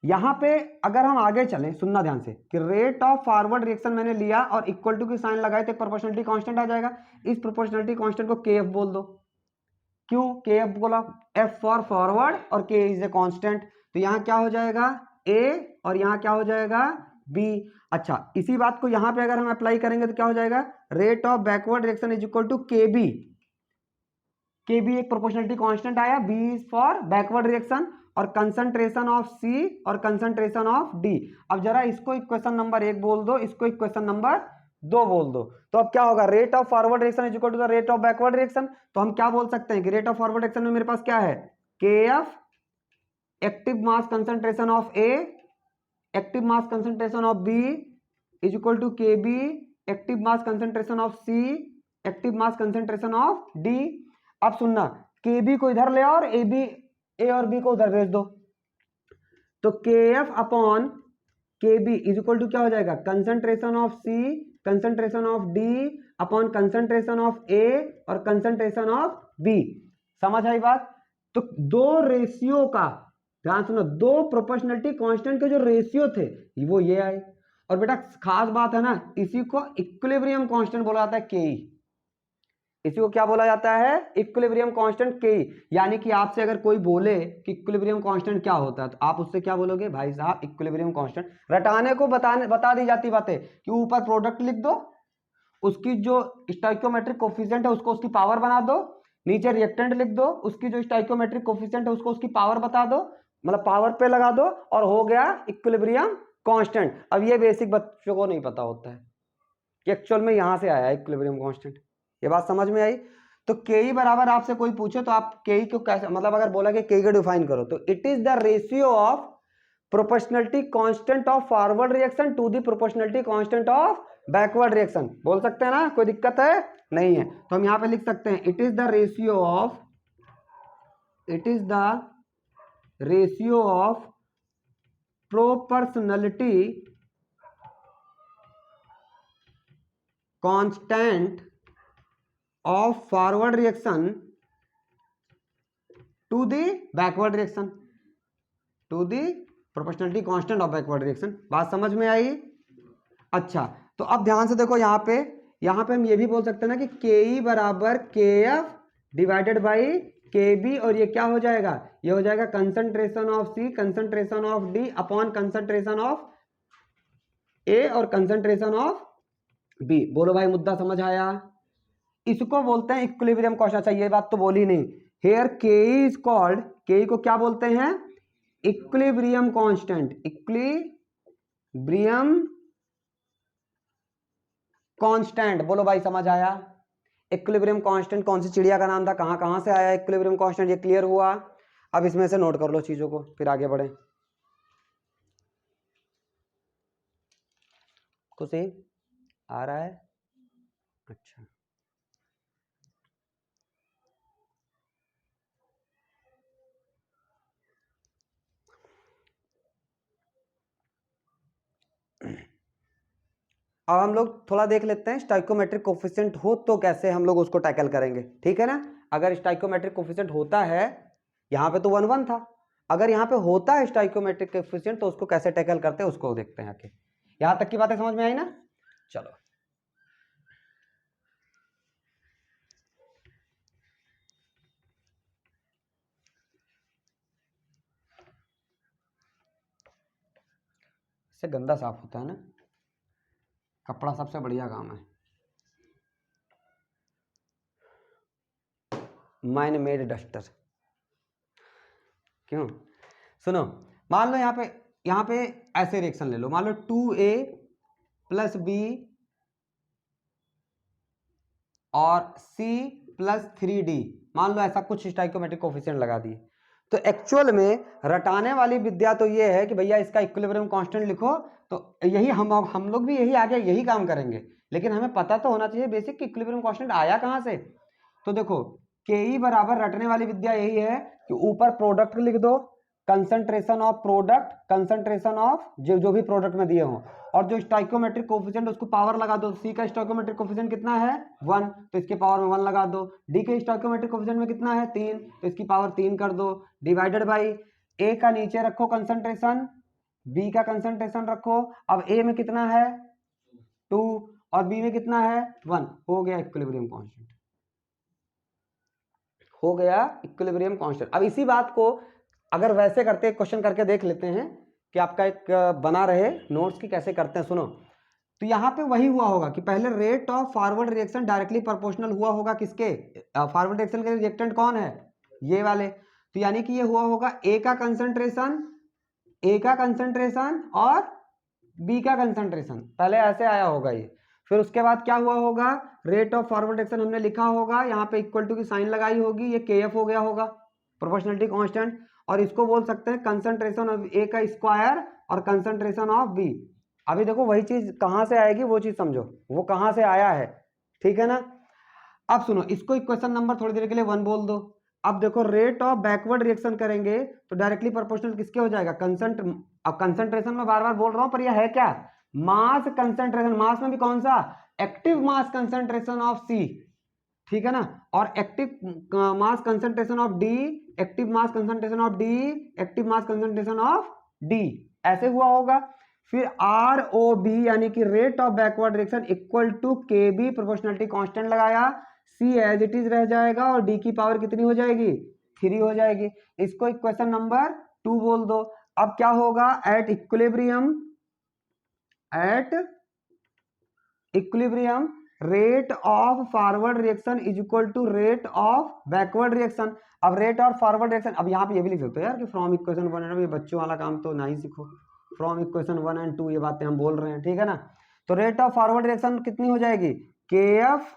यहां पे अगर हम आगे चलें, सुनना ध्यान से, कि रेट ऑफ फॉरवर्ड रिएक्शन मैंने लिया और इक्वल टू की साइन लगाए तो प्रोपोर्शनलिटी कांस्टेंट आ जाएगा। इस प्रोपोर्शनलिटी कांस्टेंट को केएफ बोल दो। क्यों केएफ बोला, एफ फॉर फॉरवर्ड और के इज ए कांस्टेंट, तो यहां क्या हो जाएगा ए और यहां क्या हो जाएगा बी। अच्छा, इसी बात को यहां पे अगर हम अप्लाई करेंगे तो क्या हो जाएगा, rate of backward reaction is equal to K B. K B एक प्रोपोर्शनलिटी कांस्टेंट आया, B is for backward reaction, और कंसंट्रेशन ऑफ सी और कंसंट्रेशन ऑफ डी। अब जरा इसको इक्वेशन नंबर 1 बोल दो, इसको इक्वेशन नंबर 2 बोल दो। तो अब क्या होगा, rate of forward reaction is equal to the rate of backward reaction. तो हम क्या बोल सकते हैं कि रेट ऑफ फॉरवर्ड रिएक्शन में मेरे पास क्या है, K F active mass concentration of A, active mass concentration of B, is equal to K B active mass concentration of C active mass concentration of D. अब सुनना, के बी को इधर ले आओ और ए और बी को उधर भेज दो, तो K F upon K B is equal to क्या हो जाएगा, concentration of C concentration of D upon concentration of A और कंसेंट्रेशन ऑफ बी। समझ आई बात? तो दो रेशियो का ध्यान सुनो, दो प्रोपोर्शनलिटी कांस्टेंट के जो रेशियो थे वो ये आए। और बेटा खास बात है ना, इसी को इक्विलिब्रियम कांस्टेंट बोला जाता है, के। इसी को क्या बोला जाता है, इक्विलिब्रियम कांस्टेंट के। यानी कि आपसे अगर कोई बोले कि इक्विलिब्रियम कांस्टेंट क्या होता है, तो आप उससे क्या बोलोगे, भाई साहब इक्विलिब्रियम कांस्टेंट। रटाने को बता दी जाती बातें कि ऊपर प्रोडक्ट लिख दो, उसकी जो स्टोइकियोमेट्रिक कोफिशिएंट है उसको उसकी पावर बना दो, नीचे रिएक्टेंट लिख दो, उसकी जो स्टोइकियोमेट्रिक कोफिशिएंट है उसको उसकी पावर बता दो, मतलब पावर पे लगा दो, और हो गया इक्विलिब्रियम कांस्टेंट। अब ये बेसिक बच्चों को नहीं पता होता है कि एक्चुअल में यहां से आया है इक्विलिब्रियम कांस्टेंट। ये बात समझ में आई? तो के ई बराबर आपसे कोई पूछे तो आप के ई को कैसे, मतलब अगर बोला कि के ई को डिफाइन करो, तो it is the ratio of proportionality constant of forward reaction to the proportionality constant of backward reaction. बोल सकते हैं ना, कोई दिक्कत है नहीं है? तो हम यहां पे लिख सकते हैं it is the ratio of proportionality constant of forward reaction to the backward reaction to the proportionality constant of backward reaction। बात समझ में आई? अच्छा, तो अब ध्यान से देखो, यहाँ पे हम ये भी बोल सकते हैं ना कि के ई बराबर K F divided by K B, और ये क्या हो जाएगा, ये हो जाएगा concentration of C concentration of D upon concentration of A और कंसंट्रेशन ऑफ बी। बोलो भाई, मुद्दा समझ आया? इसको बोलते हैं इक्विलिब्रियम कांस्टेंट। अच्छा, ये बात तो बोली नहीं, हेयर के इज कॉल्ड, के को क्या बोलते हैं, इक्विलिब्रियम कांस्टेंट। इक्विलिब्रियम कांस्टेंट, बोलो भाई समझ आया? इक्विलिब्रियम कांस्टेंट कौन सी चिड़िया का नाम था, कहां से आया इक्विलिब्रियम कांस्टेंट, ये क्लियर हुआ? अब इसमें से नोट कर लो चीजों को, फिर आगे बढ़े। कुछ आ रहा है? अच्छा, अब हम लोग थोड़ा देख लेते हैं स्टोइकियोमेट्रिक कोफिशिएंट हो तो कैसे हम लोग उसको टैकल करेंगे, ठीक है ना? अगर स्टोइकियोमेट्रिक कोफिशिएंट होता है, यहाँ पे तो 1 1 था, अगर यहाँ पे होता है स्टोइकियोमेट्रिक कोफिशिएंट तो उसको कैसे टैकल करते हैं उसको देखते हैं आके। यहाँ तक की बातें समझ में आई ना? चलो, इससे गंदा साफ होता है ना, कपड़ा सबसे बढ़िया काम है। मैन मेड डस्टर, क्यों? सुनो, मान लो यहाँ पे ऐसे रिएक्शन ले लो, मान लो 2a प्लस बी और c प्लस 3d, मान लो ऐसा कुछ स्टोइकियोमेट्रिक कोफिशिएंट लगा दिए। तो एक्चुअल में रटाने वाली विद्या तो ये है कि भैया इसका इक्विलिब्रियम कांस्टेंट लिखो, तो यही हम लोग भी यही आगे यही काम करेंगे, लेकिन हमें पता तो होना चाहिए बेसिक कि इक्विलिब्रियम कांस्टेंट आया कहां से। तो देखो, के ई बराबर रटने वाली विद्या यही है कि ऊपर प्रोडक्ट लिख दो, concentration of product concentration of जो भी प्रोडक्ट में दिए हों, और जो स्टोइकियोमेट्रिक कोफिशिएंट उसको पावर लगा दो। सी का स्टोइकियोमेट्रिक कोफिशिएंट कितना है 1, तो इसके पावर में 1 लगा दो। डी के स्टोइकियोमेट्रिक कोफिशिएंट में कितना है 3, तो इसकी पावर 3 कर दो, डिवाइडेड बाई ए का नीचे रखो कंसंट्रेशन, बी का कंसंट्रेशन रखो। अब ए में कितना है 2 और बी में कितना है 1, हो गया इक्विलिब्रियम कांस्टेंट, हो गया इक्विलिब्रियम कांस्टेंट। अब इसी बात को अगर वैसे करते क्वेश्चन करके देख लेते हैं कि आपका एक बना रहे नोट्स की कैसे करते हैं। सुनो, तो यहाँ पे वही हुआ होगा कि पहले rate of forward reaction directly proportional हुआ होगा किसके, फॉरवर्ड रिएक्शन के रिएक्टेंट कौन है, ये वाले। तो यानी कि ये हुआ होगा ए का कंसंट्रेशन और बी का कंसंट्रेशन, पहले ऐसे आया होगा ये। फिर उसके बाद क्या हुआ होगा, रेट ऑफ फॉरवर्ड रिएक्शन हमने लिखा होगा, यहाँ पे इक्वल टू की साइन लगाई होगी, ये के एफ हो गया होगा प्रोपोर्शनलिटी कांस्टेंट, और इसको बोल सकते हैं कंसंट्रेशन ऑफ ए का स्क्वायर और कंसंट्रेशन ऑफ बी। अभी देखो वही चीज कहां से आएगी वो चीज समझो, वो कहां से आया है, ठीक है ना। अब सुनो, इसको इक्वेशन नंबर थोड़ी देर के लिए 1 बोल दो। अब देखो रेट ऑफ बैकवर्ड रिएक्शन करेंगे तो डायरेक्टली प्रोपोर्शनल किसके हो जाएगा, अब कंसंट्रेशन में बार बार बोल रहा हूं पर यह है क्या, मास कंसंट्रेशन, मास में भी कौन सा, active mass concentration of C, ठीक है ना, और active mass concentration of D, active mass concentration of D, active mass concentration of D, ऐसे हुआ होगा। फिर आर ओ बी यानी कि rate of backward reaction equal to K B, proportionality constant लगाया, सी एज इट इज रह जाएगा और डी की पावर कितनी हो जाएगी, 3 हो जाएगी। इसको इक्वेशन नंबर 2 बोल दो। अब क्या होगा, at equilibrium rate of forward reaction is equal to rate of backward reaction. अब रेट ऑफ फॉरवर्ड रिएक्शन, अब यहाँ पे ये भी लिख सकते हो यार कि फ्रॉम इक्वेशन 1 एंड 2, ये बच्चों वाला काम तो ना ही सीखो, फ्रॉम इक्वेशन 1 एंड 2 ये बातें हम बोल रहे हैं, ठीक है ना। तो रेट ऑफ फॉरवर्ड रिएक्शन कितनी हो जाएगी, के एफ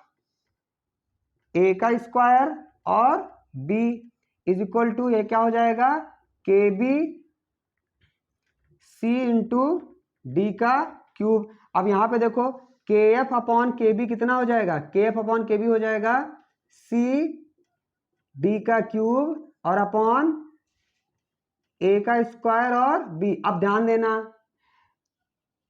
ए का स्क्वायर और बी इज इक्वल टू, ये क्या हो जाएगा, के बी सी इंटू डी का क्यूब। अब यहां पे देखो के एफ अपॉन के बी कितना हो जाएगा, के एफ अपॉन के बी हो जाएगा सी डी का क्यूब और अपॉन ए का स्क्वायर और बी। अब ध्यान देना,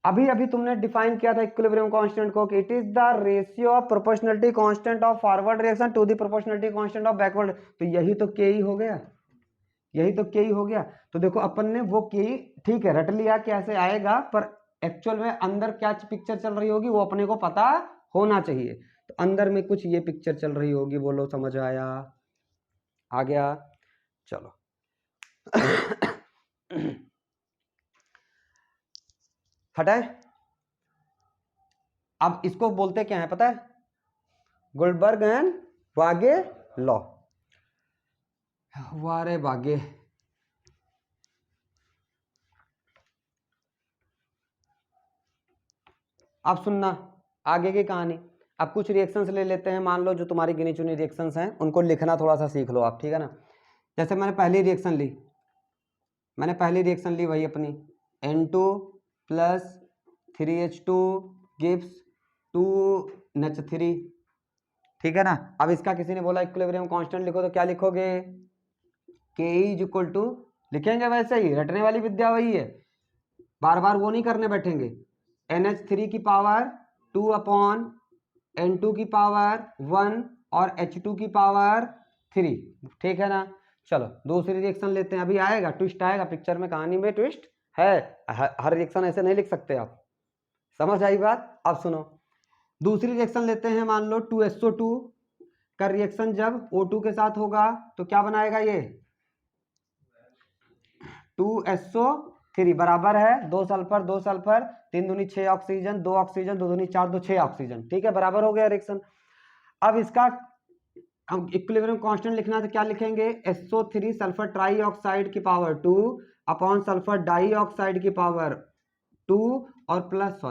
अभी अभी तुमने डिफाइन किया था इक्विलिब्रियम कांस्टेंट को कि it is the ratio of proportionality constant of forward reaction to the proportionality constant of backward. तो यही तो के ही हो गया, यही तो के ही हो गया। तो देखो अपन ने वो के ही ठीक है रट लिया कैसे आएगा, पर एक्चुअल में अंदर क्या पिक्चर चल रही होगी वो अपने को पता होना चाहिए। तो अंदर में कुछ ये पिक्चर चल रही होगी, बोलो समझ आया, आ गया, चलो हटाए। अब इसको बोलते क्या है पता है, गोल्डबर्ग एंड वागे लॉ, वारे वागे। अब सुनना आगे की कहानी। अब कुछ रिएक्शंस ले लेते हैं, मान लो जो तुम्हारी गिनी चुनी रिएक्शंस हैं उनको लिखना थोड़ा सा सीख लो आप, ठीक है ना। जैसे मैंने पहली रिएक्शन ली, वही अपनी N2 plus 3H2 gives 2NH3, ठीक है ना। अब इसका किसी ने बोला इक्विलिब्रियम कांस्टेंट लिखो, तो क्या लिखोगे, के इज इक्वल टू, लिखेंगे वैसे ही, रटने वाली विद्या वही है, बार बार वो नहीं करने बैठेंगे। NH3 की पावर 2 अपॉन N2 की पावर 1 और H2 की पावर 3, ठीक है ना। चलो दूसरी रिएक्शन लेते हैं, अभी आएगा ट्विस्ट, आएगा पिक्चर में, कहानी में ट्विस्ट है, हर रिएक्शन ऐसे नहीं लिख सकते आप, समझ आई बात। अब सुनो दूसरी रिएक्शन लेते हैं, मान लो 2SO2 का रिएक्शन जब O2 के साथ होगा तो क्या बनाएगा, ये 2SO3 बराबर है 2 सल्फर 2 सल्फर 3 दूनी 6 ऑक्सीजन 2 ऑक्सीजन 2 दूनी 4 2 6 ऑक्सीजन, ठीक है, बराबर हो गया रिएक्शन। अब इसका हम इक्विलिब्रियम कांस्टेंट लिखना तो क्या लिखेंगे, SO3 सल्फर ट्राई ऑक्साइड की power 2 upon sulphur dioxide की पावर 2 और प्लस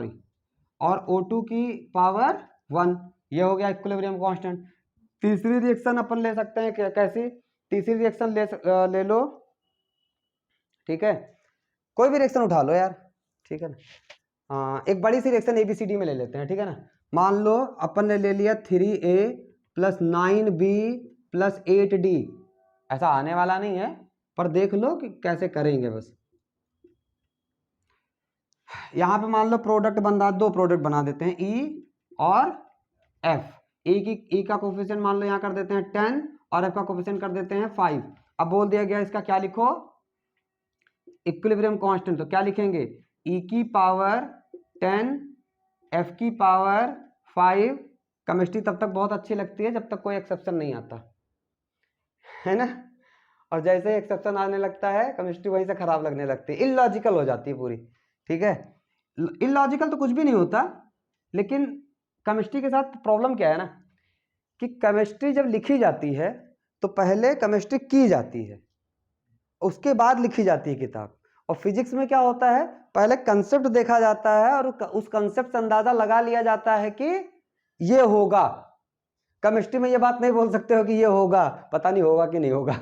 और O2 की पावर 1, ये हो गया इक्विलिब्रियम कांस्टेंट। तीसरी रिएक्शन अपन ले सकते हैं, कैसी, तीसरी रिएक्शन ले लो, ठीक है, कोई भी रिएक्शन उठा लो यार, ठीक है ना। एक बड़ी सी रिएक्शन ABCD में ले लेते हैं, ठीक है ना। मान लो अपन ने ले लिया 3A plus 9B plus 8D, ऐसा आने वाला नहीं है पर देख लो कि कैसे करेंगे बस। यहां पे मान लो प्रोडक्ट बना, 2 प्रोडक्ट बना देते हैं E और F। E का कोफिशिएंट मान लो यहाँ कर देते हैं 10 और F का कोफिशिएंट कर देते हैं 5। अब बोल दिया गया इसका क्या लिखो, इक्विलिब्रियम कांस्टेंट, तो क्या लिखेंगे, E की पावर 10 F की पावर 5। केमिस्ट्री तब तक बहुत अच्छी लगती है जब तक कोई एक्सेप्शन नहीं आता है ना, और जैसे ही एक्सेप्शन आने लगता है केमिस्ट्री वहीं से खराब लगने लगती है, इलॉजिकल हो जाती है पूरी, ठीक है। इलॉजिकल तो कुछ भी नहीं होता, लेकिन केमिस्ट्री के साथ प्रॉब्लम क्या है ना कि केमिस्ट्री जब लिखी जाती है तो पहले केमिस्ट्री की जाती है, उसके बाद लिखी जाती है किताब। और फिजिक्स में क्या होता है, पहले कंसेप्ट देखा जाता है और उस कंसेप्ट से अंदाजा लगा लिया जाता है कि ये होगा। केमिस्ट्री में ये बात नहीं बोल सकते हो कि ये होगा, पता नहीं होगा कि नहीं होगा,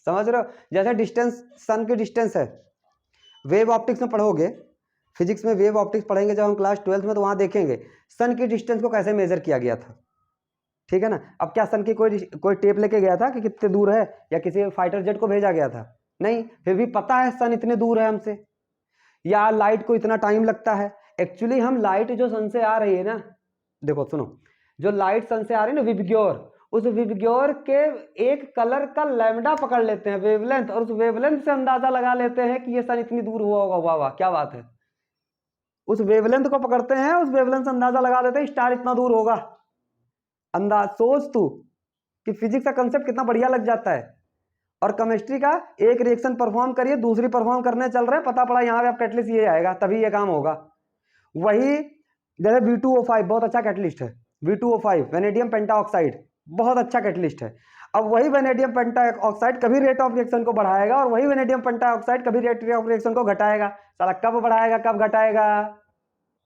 समझ रहे हो। जैसे डिस्टेंस, सन की डिस्टेंस है, वेव ऑप्टिक्स में पढ़ोगे फिजिक्स में वेव ऑप्टिक्स पढ़ेंगे जब हम क्लास 12th में, तो वहां देखेंगे सन की डिस्टेंस को कैसे मेजर किया गया था, ठीक है ना। अब क्या सन की कोई टेप लेके गया था कि कितने दूर है, या किसी फाइटर जेट को भेजा गया था? नहीं, फिर भी पता है सन इतने दूर है हमसे, या लाइट को इतना टाइम लगता है। एक्चुअली हम लाइट जो सन से आ रही है ना, देखो सुनो, जो लाइट सन से आ रही है ना विबग्योर, उस विबग्योर के एक कलर का लैम्डा पकड़ लेते हैं वेवलेंथ, और उस वेवलेंथ से अंदाजा लगा लेते हैं कि ये सन इतनी दूर हुआ होगा। वाह वाह, क्या बात है। उस वेवलेंथ को पकड़ते हैं, उस वेवलेंथ से अंदाजा लगा देते हैं स्टार इतना दूर होगा। अंदाज सोच तू कि फिजिक्स का कंसेप्ट कितना बढ़िया लग जाता है। और केमिस्ट्री का एक रिएक्शन परफॉर्म करिए, दूसरी परफॉर्म करने चल रहे हैं, पता पड़ा यहाँ पे आप कैटलिस्ट ये आएगा, तभी ये काम होगा। वही जैसे V2O5 बहुत अच्छा कैटलिस्ट है, V2O5 वेनेडियम पेंटाऑक्साइड बहुत अच्छा कैटलिस्ट है। अब वही वेनेडियम पेंटाऑक्साइड कभी रेट ऑफ रिएक्शन को बढ़ाएगा, और वही वेनेडियम पेंटाऑक्साइड कभी रेट ऑफ रिएक्शन को घटाएगा। साला कब बढ़ाएगा कब घटाएगा,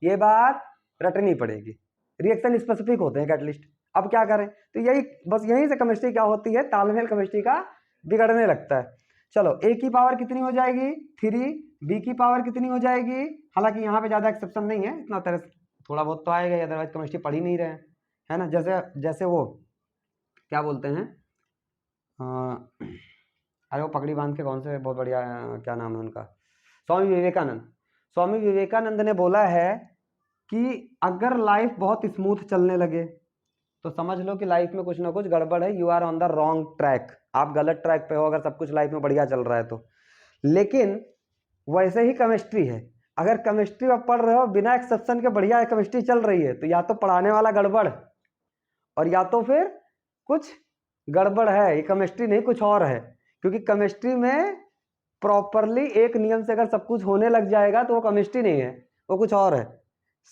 ये बात रटनी पड़ेगी। रिएक्शन स्पेसिफिक होते हैं कैटलिस्ट। अब क्या करें, तो यही बस यहीं से केमिस्ट्री क्या होती है, तालमेल केमिस्ट्री का बिगड़ने लगता है। चलो a की पावर कितनी हो जाएगी 3, b की पावर कितनी हो जाएगी, हालांकि यहाँ पे ज्यादा एक्सेप्शन नहीं है, इतना तरह थोड़ा बहुत तो आएगा, अदरवाइज केमिस्ट्री पढ़ ही नहीं रहे हैं, है ना। जैसे जैसे वो क्या बोलते हैं, अरे वो पगड़ी बांध के कौन से बहुत बढ़िया, क्या नाम है उनका, स्वामी विवेकानंद। स्वामी विवेकानंद ने बोला है कि अगर लाइफ बहुत स्मूथ चलने लगे तो समझ लो कि लाइफ में कुछ ना कुछ गड़बड़ है, you are on the wrong track, आप गलत ट्रैक पे हो अगर सब कुछ लाइफ में बढ़िया चल रहा है तो। लेकिन वैसे ही केमिस्ट्री है, अगर केमिस्ट्री आप पढ़ रहे हो बिना एक्सेप्शन के बढ़िया केमिस्ट्री चल रही है, तो या तो पढ़ाने वाला गड़बड़, और या तो फिर कुछ गड़बड़ है, ये केमिस्ट्री नहीं कुछ और है। क्योंकि केमिस्ट्री में प्रॉपरली एक नियम से अगर सब कुछ होने लग जाएगा तो वो केमिस्ट्री नहीं है, वो कुछ और है।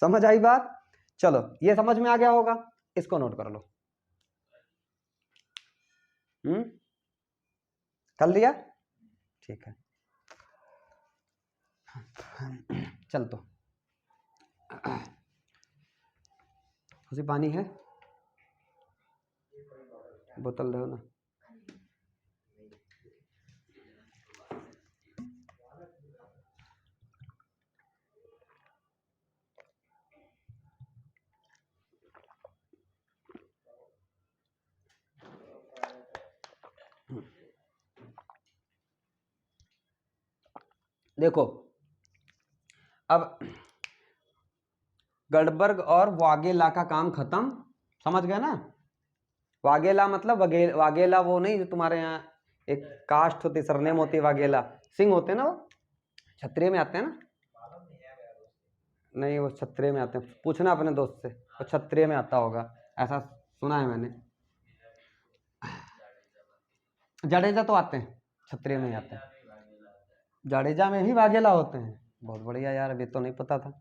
समझ आई बात? चलो ये समझ में आ गया होगा, इसको नोट कर लो। कर लिया, ठीक है। चल तो उसी पानी है, बोतल दो ना। देखो अब गडबर्ग और वागेला का काम खत्म, समझ गए ना। वागेला मतलब वागेला वो नहीं जो तुम्हारे यहाँ एक कास्ट होती, सरनेम होती है वागेला, सिंह होते हैं ना, वो क्षत्रिय में आते हैं ना। नहीं वो क्षत्रिय में आते हैं, पूछना अपने दोस्त से, वो क्षत्रिय में आता होगा, ऐसा सुना है मैंने। जडेजा तो आते हैं, क्षत्रिय में ही आते हैं, जडेजा में भी वागेला होते हैं। बहुत बढ़िया यार, अभी तो नहीं पता था।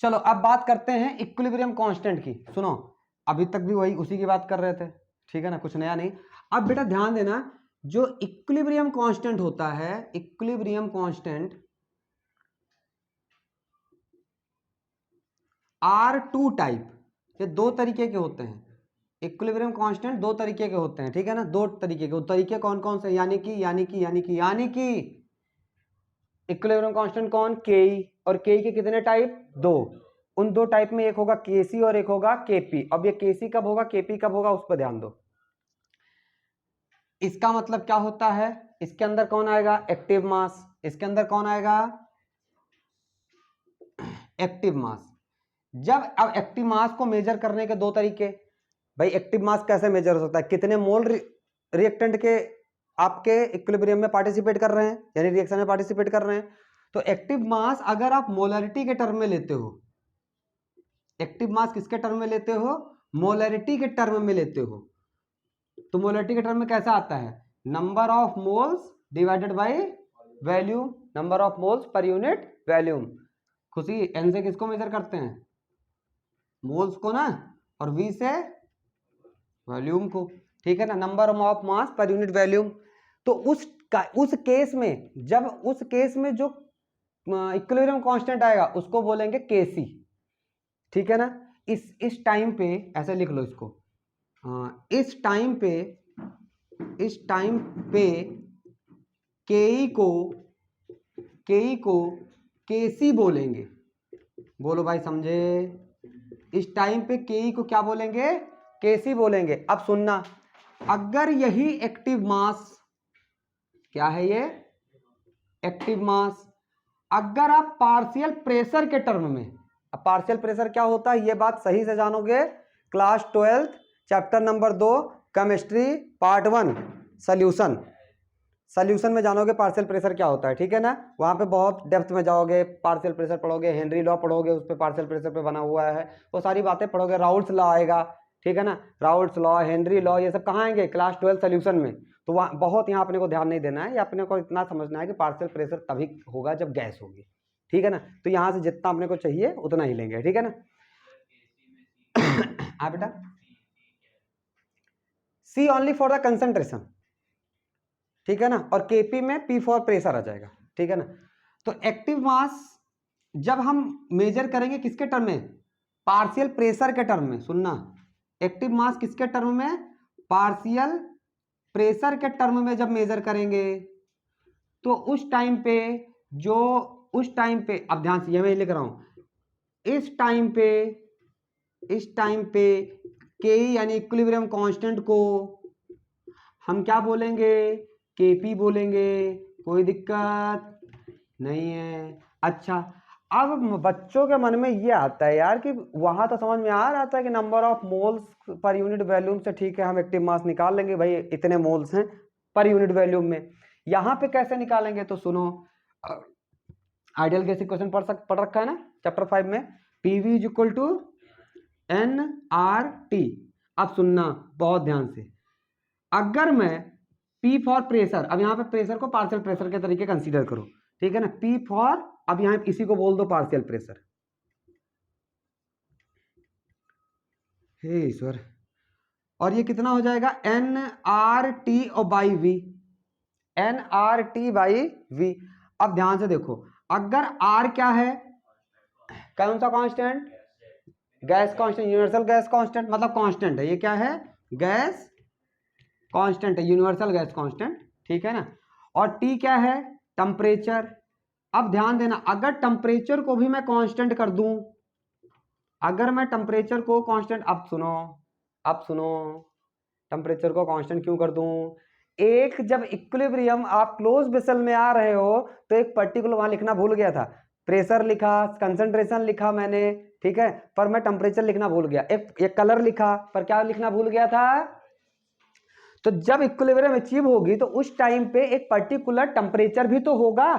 चलो अब बात करते हैं इक्विलिब्रियम कांस्टेंट की। सुनो अभी तक भी वही उसी की बात कर रहे थे, ठीक है ना, कुछ नया नहीं। अब बेटा ध्यान देना, जो इक्विलिब्रियम कांस्टेंट होता है, इक्विलिब्रियम कांस्टेंट R2 टाइप, ये दो तरीके के होते हैं। इक्विलिब्रियम कांस्टेंट दो तरीके के होते हैं, ठीक है ना, दो तरीके के। तरीके कौन कौन से, यानी कि इक्विलिब्रियम कांस्टेंट कौन, के, और के के कितने टाइप, दो। उन दो टाइप में एक होगा केसी और एक होगा केपी। अब ये केसी कब होगा केपी कब होगा उस पर ध्यान दो। इसका मतलब क्या होता है, इसके अंदर कौन आएगा, एक्टिव मास, इसके अंदर कौन आएगा, एक्टिव मास। जब अब एक्टिव मास को मेजर करने के दो तरीके, भाई एक्टिव मास कैसे मेजर हो सकता है, कितने मोल रिएक्टेंट के आपके इक्विलिब्रियम में पार्टिसिपेट कर रहे हैं, यानी रिएक्शन में पार्टिसिपेट कर रहे हैं। तो एक्टिव मास अगर आप मोलरिटी के टर्म में लेते हो, एक्टिव मास किसके टर्म में लेते हो, मोलरिटी के टर्म में लेते हो, तो मोलरिटी के टर्म में कैसा आता है, number of moles divided by volume, number of moles per unit volume. खुशी एन से किसको मेजर करते हैं, मोल्स को ना, और वी से वॉल्यूम को, ठीक है ना, number of mass per unit volume. तो उस केस में, जब उस केस में जो इक्विलिब्रियम कांस्टेंट आएगा उसको बोलेंगे केसी, ठीक है ना। इस टाइम पे ऐसे लिख लो इसको, इस टाइम पे केई को केसी बोलेंगे। बोलो भाई समझे? इस टाइम पे के को क्या बोलेंगे? केसी बोलेंगे। अब सुनना, अगर यही एक्टिव मास, क्या है ये? एक्टिव मास, अगर आप पार्शियल प्रेशर के टर्म में, अब पार्शियल प्रेशर क्या होता है ये बात सही से जानोगे class 12 chapter number 2 chemistry part 1 solution में जानोगे पार्शियल प्रेशर क्या होता है, ठीक है ना? वहां पे बहुत डेप्थ में जाओगे, पार्शियल प्रेशर पढ़ोगे, हेनरी लॉ पढ़ोगे, उस पर पार्शियल प्रेशर पे बना हुआ है, वो सारी बातें पढ़ोगे, राउल्ट्स लॉ आएगा, ठीक है ना? राउल्ट्स लॉ, हेनरी लॉ, ये सब कहाँ आएंगे? क्लास 12 सॉल्यूशन में। तो वहाँ बहुत, यहाँ अपने को ध्यान नहीं देना है, या अपने को इतना समझना है कि पार्शियल प्रेशर तभी होगा जब गैस होगी, ठीक है ना? तो यहाँ से जितना अपने को चाहिए उतना ही लेंगे, ठीक है ना? हाँ बेटा, सी ओनली फॉर द कंसंट्रेशन, ठीक है ना? और केपी में पी फॉर प्रेशर आ जाएगा, ठीक है ना? तो एक्टिव मास जब हम मेजर करेंगे किसके टर्म में? पार्शियल प्रेशर के टर्म में। सुनना, एक्टिव मास किसके टर्म में? पार्शियल प्रेशर के टर्म में जब मेजर करेंगे तो उस टाइम पे जो, उस टाइम पे, अब ध्यान से ये मैं लिख रहा हूं, इस टाइम पे के यानी इक्विलिब्रियम कांस्टेंट को हम क्या बोलेंगे? केपी बोलेंगे। कोई दिक्कत नहीं है। अच्छा, अब बच्चों के मन में ये आता है यार कि वहां तो समझ में आ रहा था कि number of moles per unit volume से, ठीक है हम एक्टिव मास निकाल लेंगे भाई, इतने मोल्स हैं पर यूनिट वॉल्यूम में। यहां पे कैसे निकालेंगे? तो सुनो, आइडियल गैस इक्वेशन पढ़ रखा है ना चैप्टर 5 में, PV is equal to N R T. अब सुनना बहुत ध्यान से, अगर मैं P फॉर प्रेशर, अब यहाँ पे प्रेशर को पार्शियल प्रेशर के तरीके कंसीडर करो, ठीक है ना? P फॉर, अब यहाँ इसी को बोल दो पार्शियल प्रेशर, हे ईश्वर, और ये कितना हो जाएगा? एन आर टी और by V, N R T by V. अब ध्यान से देखो, अगर R क्या है? कौन सा constant? Gas constant, universal gas constant, मतलब कांस्टेंट है, ये क्या है? गैस कांस्टेंट है, यूनिवर्सल गैस कांस्टेंट, ठीक है ना? और T क्या है? टेम्परेचर। अब ध्यान देना, अगर टेम्परेचर को भी मैं कांस्टेंट कर दूं, अगर मैं टेम्परेचर को कांस्टेंट, अब सुनो, टेम्परेचर को कांस्टेंट क्यों कर दूं? एक जब इक्विलिब्रियम आप क्लोज वेसल में आ रहे हो तो एक पर्टिकुलर, वहां लिखना भूल गया था, प्रेशर लिखा, कंसंट्रेशन लिखा मैंने, ठीक है, पर मैं टेम्परेचर लिखना भूल गया। एक कलर लिखा, पर क्या लिखना भूल गया था? तो जब इक्विलिब्रियम अचीव होगी तो उस टाइम पे एक पर्टिकुलर टेम्परेचर भी तो होगा,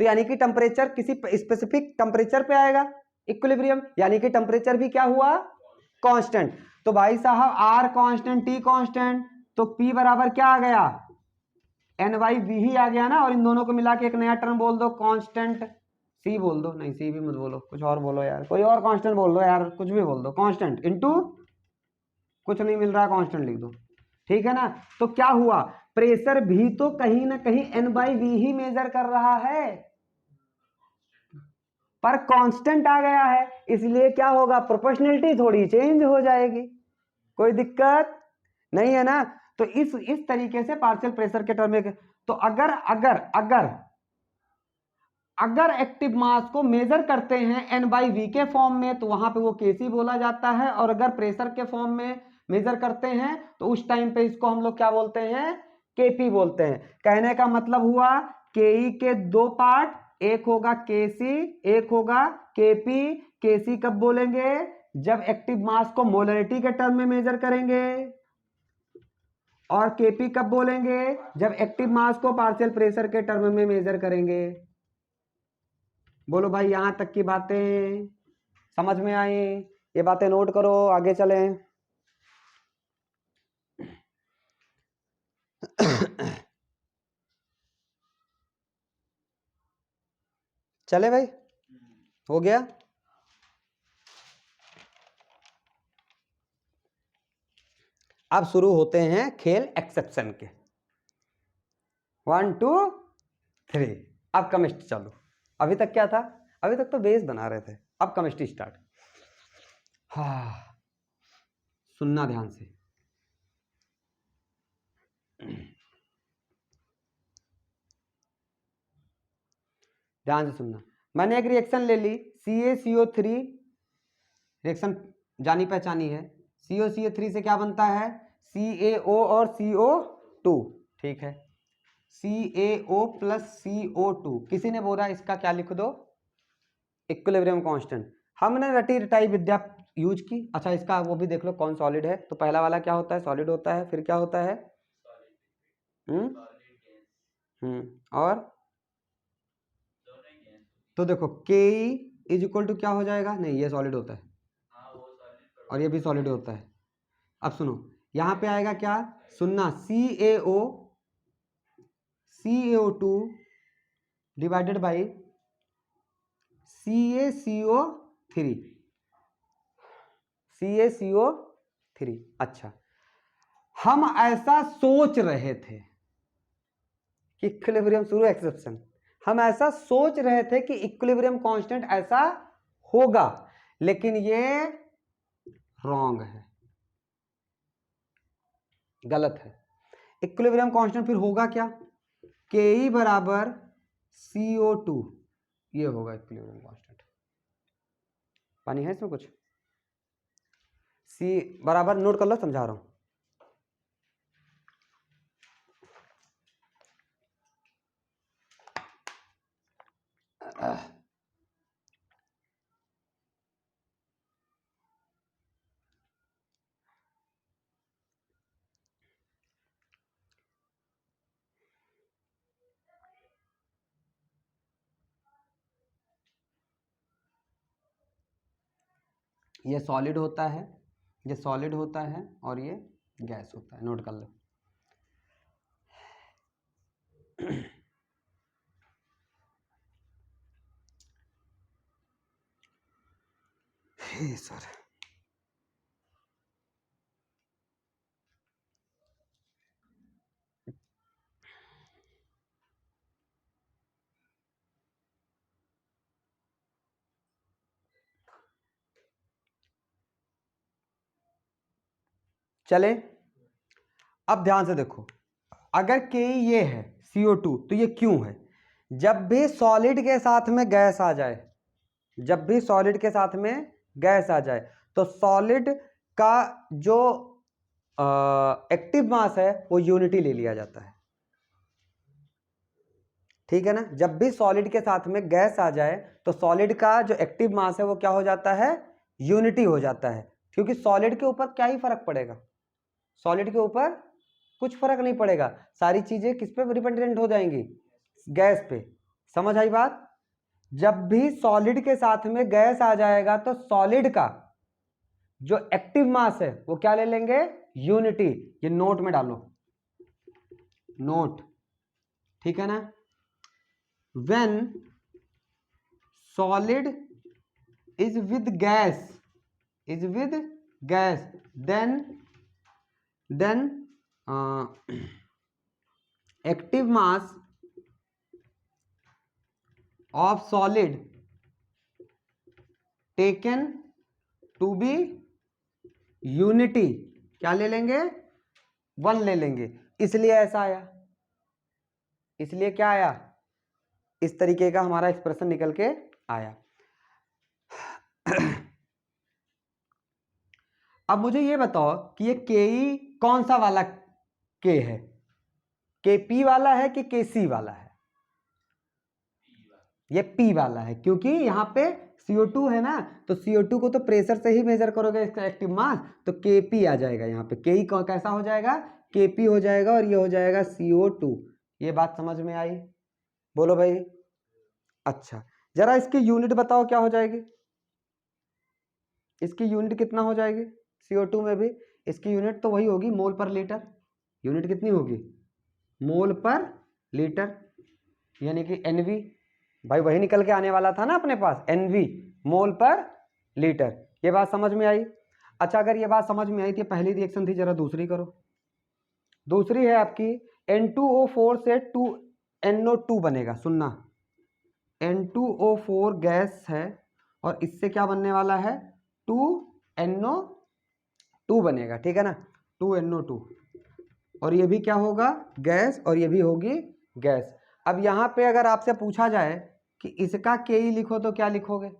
तो यानी कि टेम्परेचर किसी स्पेसिफिक टेम्परेचर पे आएगा इक्विलिब्रियम, यानी कि टेम्परेचर भी क्या हुआ? कांस्टेंट। तो भाई साहब आर कांस्टेंट, टी कांस्टेंट, तो पी बराबर क्या आ गया? एन बाई वी ही आ गया ना, और इन दोनों को मिला के एक नया टर्म बोल दो, कांस्टेंट। सी बोल दो, नहीं सी भी मत बोलो, कुछ और बोलो यार, कोई और कांस्टेंट बोल दो यार, कुछ भी बोल दो, कांस्टेंट इनटू, कुछ नहीं मिल रहा है, कांस्टेंट लिख दो, ठीक है ना? तो क्या हुआ? प्रेशर भी तो कहीं ना कहीं एन बाई वी ही मेजर कर रहा है, पर कांस्टेंट आ गया है, इसलिए क्या होगा? प्रोपोर्शनलिटी थोड़ी चेंज हो जाएगी। कोई दिक्कत नहीं है ना? तो इस तरीके से पार्शियल प्रेशर के टर्म में, तो अगर अगर अगर अगर एक्टिव मास को मेजर करते हैं एन बाई वी के फॉर्म में तो वहां पे वो केसी बोला जाता है, और अगर प्रेशर के फॉर्म में मेजर करते हैं तो उस टाइम पे इसको हम लोग क्या बोलते हैं? केपी बोलते हैं। कहने का मतलब हुआ केई के दो पार्ट, एक होगा केसी, एक होगा केपी। केसी कब बोलेंगे? जब एक्टिव मास को मोलरिटी के टर्म में मेजर करेंगे, और केपी कब बोलेंगे? जब एक्टिव मास को पार्शियल प्रेशर के टर्म में मेजर करेंगे। बोलो भाई, यहां तक की बातें समझ में आई? ये बातें नोट करो, आगे चलें। चले भाई, हो गया? अब शुरू होते हैं खेल एक्सेप्शन के, 1 2 3। अब केमिस्ट्री चालू। अभी तक क्या था? अभी तक तो बेस बना रहे थे, अब केमिस्ट्री स्टार्ट। हाँ, सुनना ध्यान से, ध्यान से सुनना। मैंने एक रिएक्शन ले ली CaCO3, रिएक्शन जानी पहचानी है। CaCO3 से क्या बनता है, CaO और CO2, ठीक है, CaO प्लस CO2। किसी ने बोला इसका क्या लिख दो, इक्विलिब्रियम कांस्टेंट। हमने रटी रटाई विद्या यूज की। अच्छा इसका वो भी देख लो कौन सॉलिड है। तो पहला वाला क्या होता है, सॉलिड होता है, फिर क्या होता है, और तो देखो के इज इक्वल टू क्या हो जाएगा, नहीं ये सॉलिड होता है और ये भी सॉलिड होता है। अब सुनो यहाँ पे आएगा क्या, सुनना, CaO2 डिवाइडेड बाई CaCO3। अच्छा हम ऐसा सोच रहे थे कि इक्विलिब्रियम, शुरू एक्सेप्शन, हम ऐसा सोच रहे थे कि इक्विलिब्रियम कांस्टेंट ऐसा होगा, लेकिन ये रॉन्ग है, गलत है। इक्विलिब्रियम कांस्टेंट फिर होगा क्या, Ke बराबर CO2, ये होगा इक्विलिब्रियम कांस्टेंट। पानी है इसमें कुछ, C बराबर, नोट कर लो समझा रहा हूं, ये सॉलिड होता है, ये सॉलिड होता है और ये गैस होता है, नोट कर लो। सर चले, अब ध्यान से देखो, अगर के ये है CO2 तो ये क्यों है, जब भी सॉलिड के साथ में गैस आ जाए, जब भी सॉलिड के साथ में गैस आ जाए तो सॉलिड का जो एक्टिव मास है वो यूनिटी ले लिया जाता है, ठीक है ना। जब भी सॉलिड के साथ में गैस आ जाए तो सॉलिड का जो एक्टिव मास है वो क्या हो जाता है, यूनिटी हो जाता है, क्योंकि सॉलिड के ऊपर क्या ही फर्क पड़ेगा, सॉलिड के ऊपर कुछ फर्क नहीं पड़ेगा, सारी चीजें किस पे डिपेंडेंट हो जाएंगी, गैस पे। समझ आई बात। जब भी सॉलिड के साथ में गैस आ जाएगा तो सॉलिड का जो एक्टिव मास है वो क्या ले लेंगे, यूनिटी। ये नोट में डालो, नोट, ठीक है ना। when solid is with gas, then active mass of solid taken to be unity, क्या ले लेंगे, 1 ले लेंगे। इसलिए ऐसा आया, इसलिए क्या आया, इस तरीके का हमारा एक्सप्रेशन निकल के आया। अब मुझे ये बताओ कि ये के कौन सा वाला के है, Kp वाला है कि Kc वाला है, ये P वाला है, क्योंकि यहाँ पे CO2 है ना, तो CO2 को तो प्रेशर से ही मेजर करोगे इसका एक्टिव मास, तो Kp आ जाएगा यहाँ पे, Ke कैसा हो जाएगा, Kp हो जाएगा और ये हो जाएगा CO2। ये बात समझ में आई, बोलो भाई। अच्छा जरा इसकी यूनिट बताओ क्या हो जाएगी, इसकी यूनिट कितना हो जाएगी, CO2 में भी इसकी यूनिट तो वही होगी, मोल पर लीटर। यूनिट कितनी होगी, मोल पर लीटर, यानी कि NV, भाई वही निकल के आने वाला था ना अपने पास, NV मोल पर लीटर। ये बात समझ में आई। अच्छा अगर ये बात समझ में आई थी, पहली रिएक्शन थी, जरा दूसरी करो। दूसरी है आपकी N2O4 से 2NO2 बनेगा, सुनना, N2O4 गैस है और इससे क्या बनने वाला है, 2NO2 बनेगा, ठीक है ना, 2NO2, और ये भी क्या होगा, गैस, और ये भी होगी गैस। अब यहाँ पे अगर आपसे पूछा जाए कि इसका के ई लिखो तो क्या लिखोगे?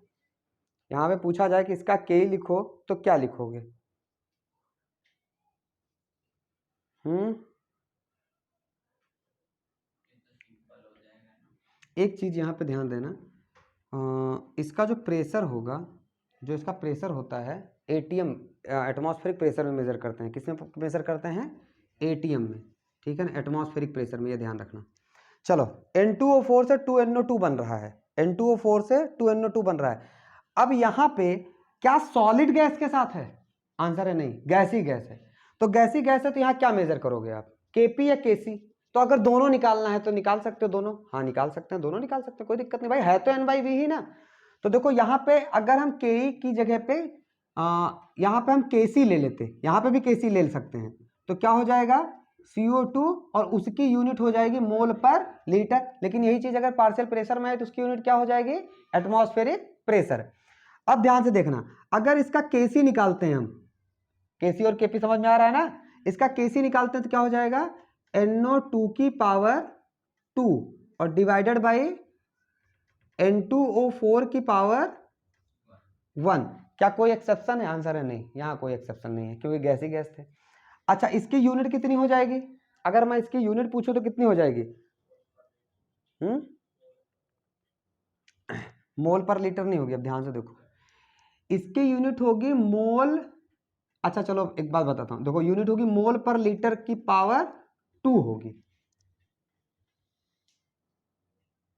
यहाँ पे पूछा जाए कि इसका के ई लिखो तो क्या लिखोगे? एक चीज यहाँ पे ध्यान देना, इसका जो प्रेशर होगा, जो इसका प्रेशर होता है एटीएम, एटमॉस्फेरिक प्रेशर में मेजर करते हैं। किसमें मेजर करते हैं? एटीएम में, ठीक है ना, एटमॉस्फेरिक प्रेशर में, ये ध्यान रखना। चलो N2O4 से 2NO2 बन रहा है, N2O4 से 2NO2 बन रहा है। अब यहाँ पे क्या सॉलिड गैस के साथ है? आंसर है नहीं, गैसी गैस है। तो गैसी गैस है तो यहाँ क्या मेजर करोगे आप? केपी या केसी? तो अगर दोनों निकालना है तो निकाल सकते हो दोनों, हाँ निकाल सकते हैं, दोनों निकाल सकते हैं, कोई दिक्कत नहीं भाई, है तो N/V ही ना। तो देखो यहाँ पे अगर हम के की जगह पे यहाँ पे हम केसी ले लेते, यहाँ पे भी केसी ले सकते हैं, तो क्या हो जाएगा? CO2 और उसकी यूनिट हो जाएगी मोल पर लीटर। लेकिन यही चीज अगर पार्शियल प्रेशर में है तो उसकी यूनिट क्या हो जाएगी? Atmospheric pressure. अब ध्यान से देखना, अगर इसका केसी निकालते हैं हम, केसी और केपी समझ में आ रहा है ना, इसका केसी निकालते हैं तो क्या हो जाएगा? NO2 की पावर 2 और डिवाइडेड बाई N2O4 की पावर 1। क्या कोई एक्सेप्शन है? आंसर है नहीं, यहाँ कोई एक्सेप्शन नहीं है क्योंकि गैस ही गैस थे। अच्छा, इसकी यूनिट कितनी हो जाएगी? अगर मैं इसकी यूनिट पूछूं तो कितनी हो जाएगी? मोल पर लीटर नहीं होगी, अब ध्यान से देखो, इसकी यूनिट होगी मोल। अच्छा चलो एक बात बताता हूं, देखो यूनिट होगी मोल पर लीटर की पावर 2 होगी,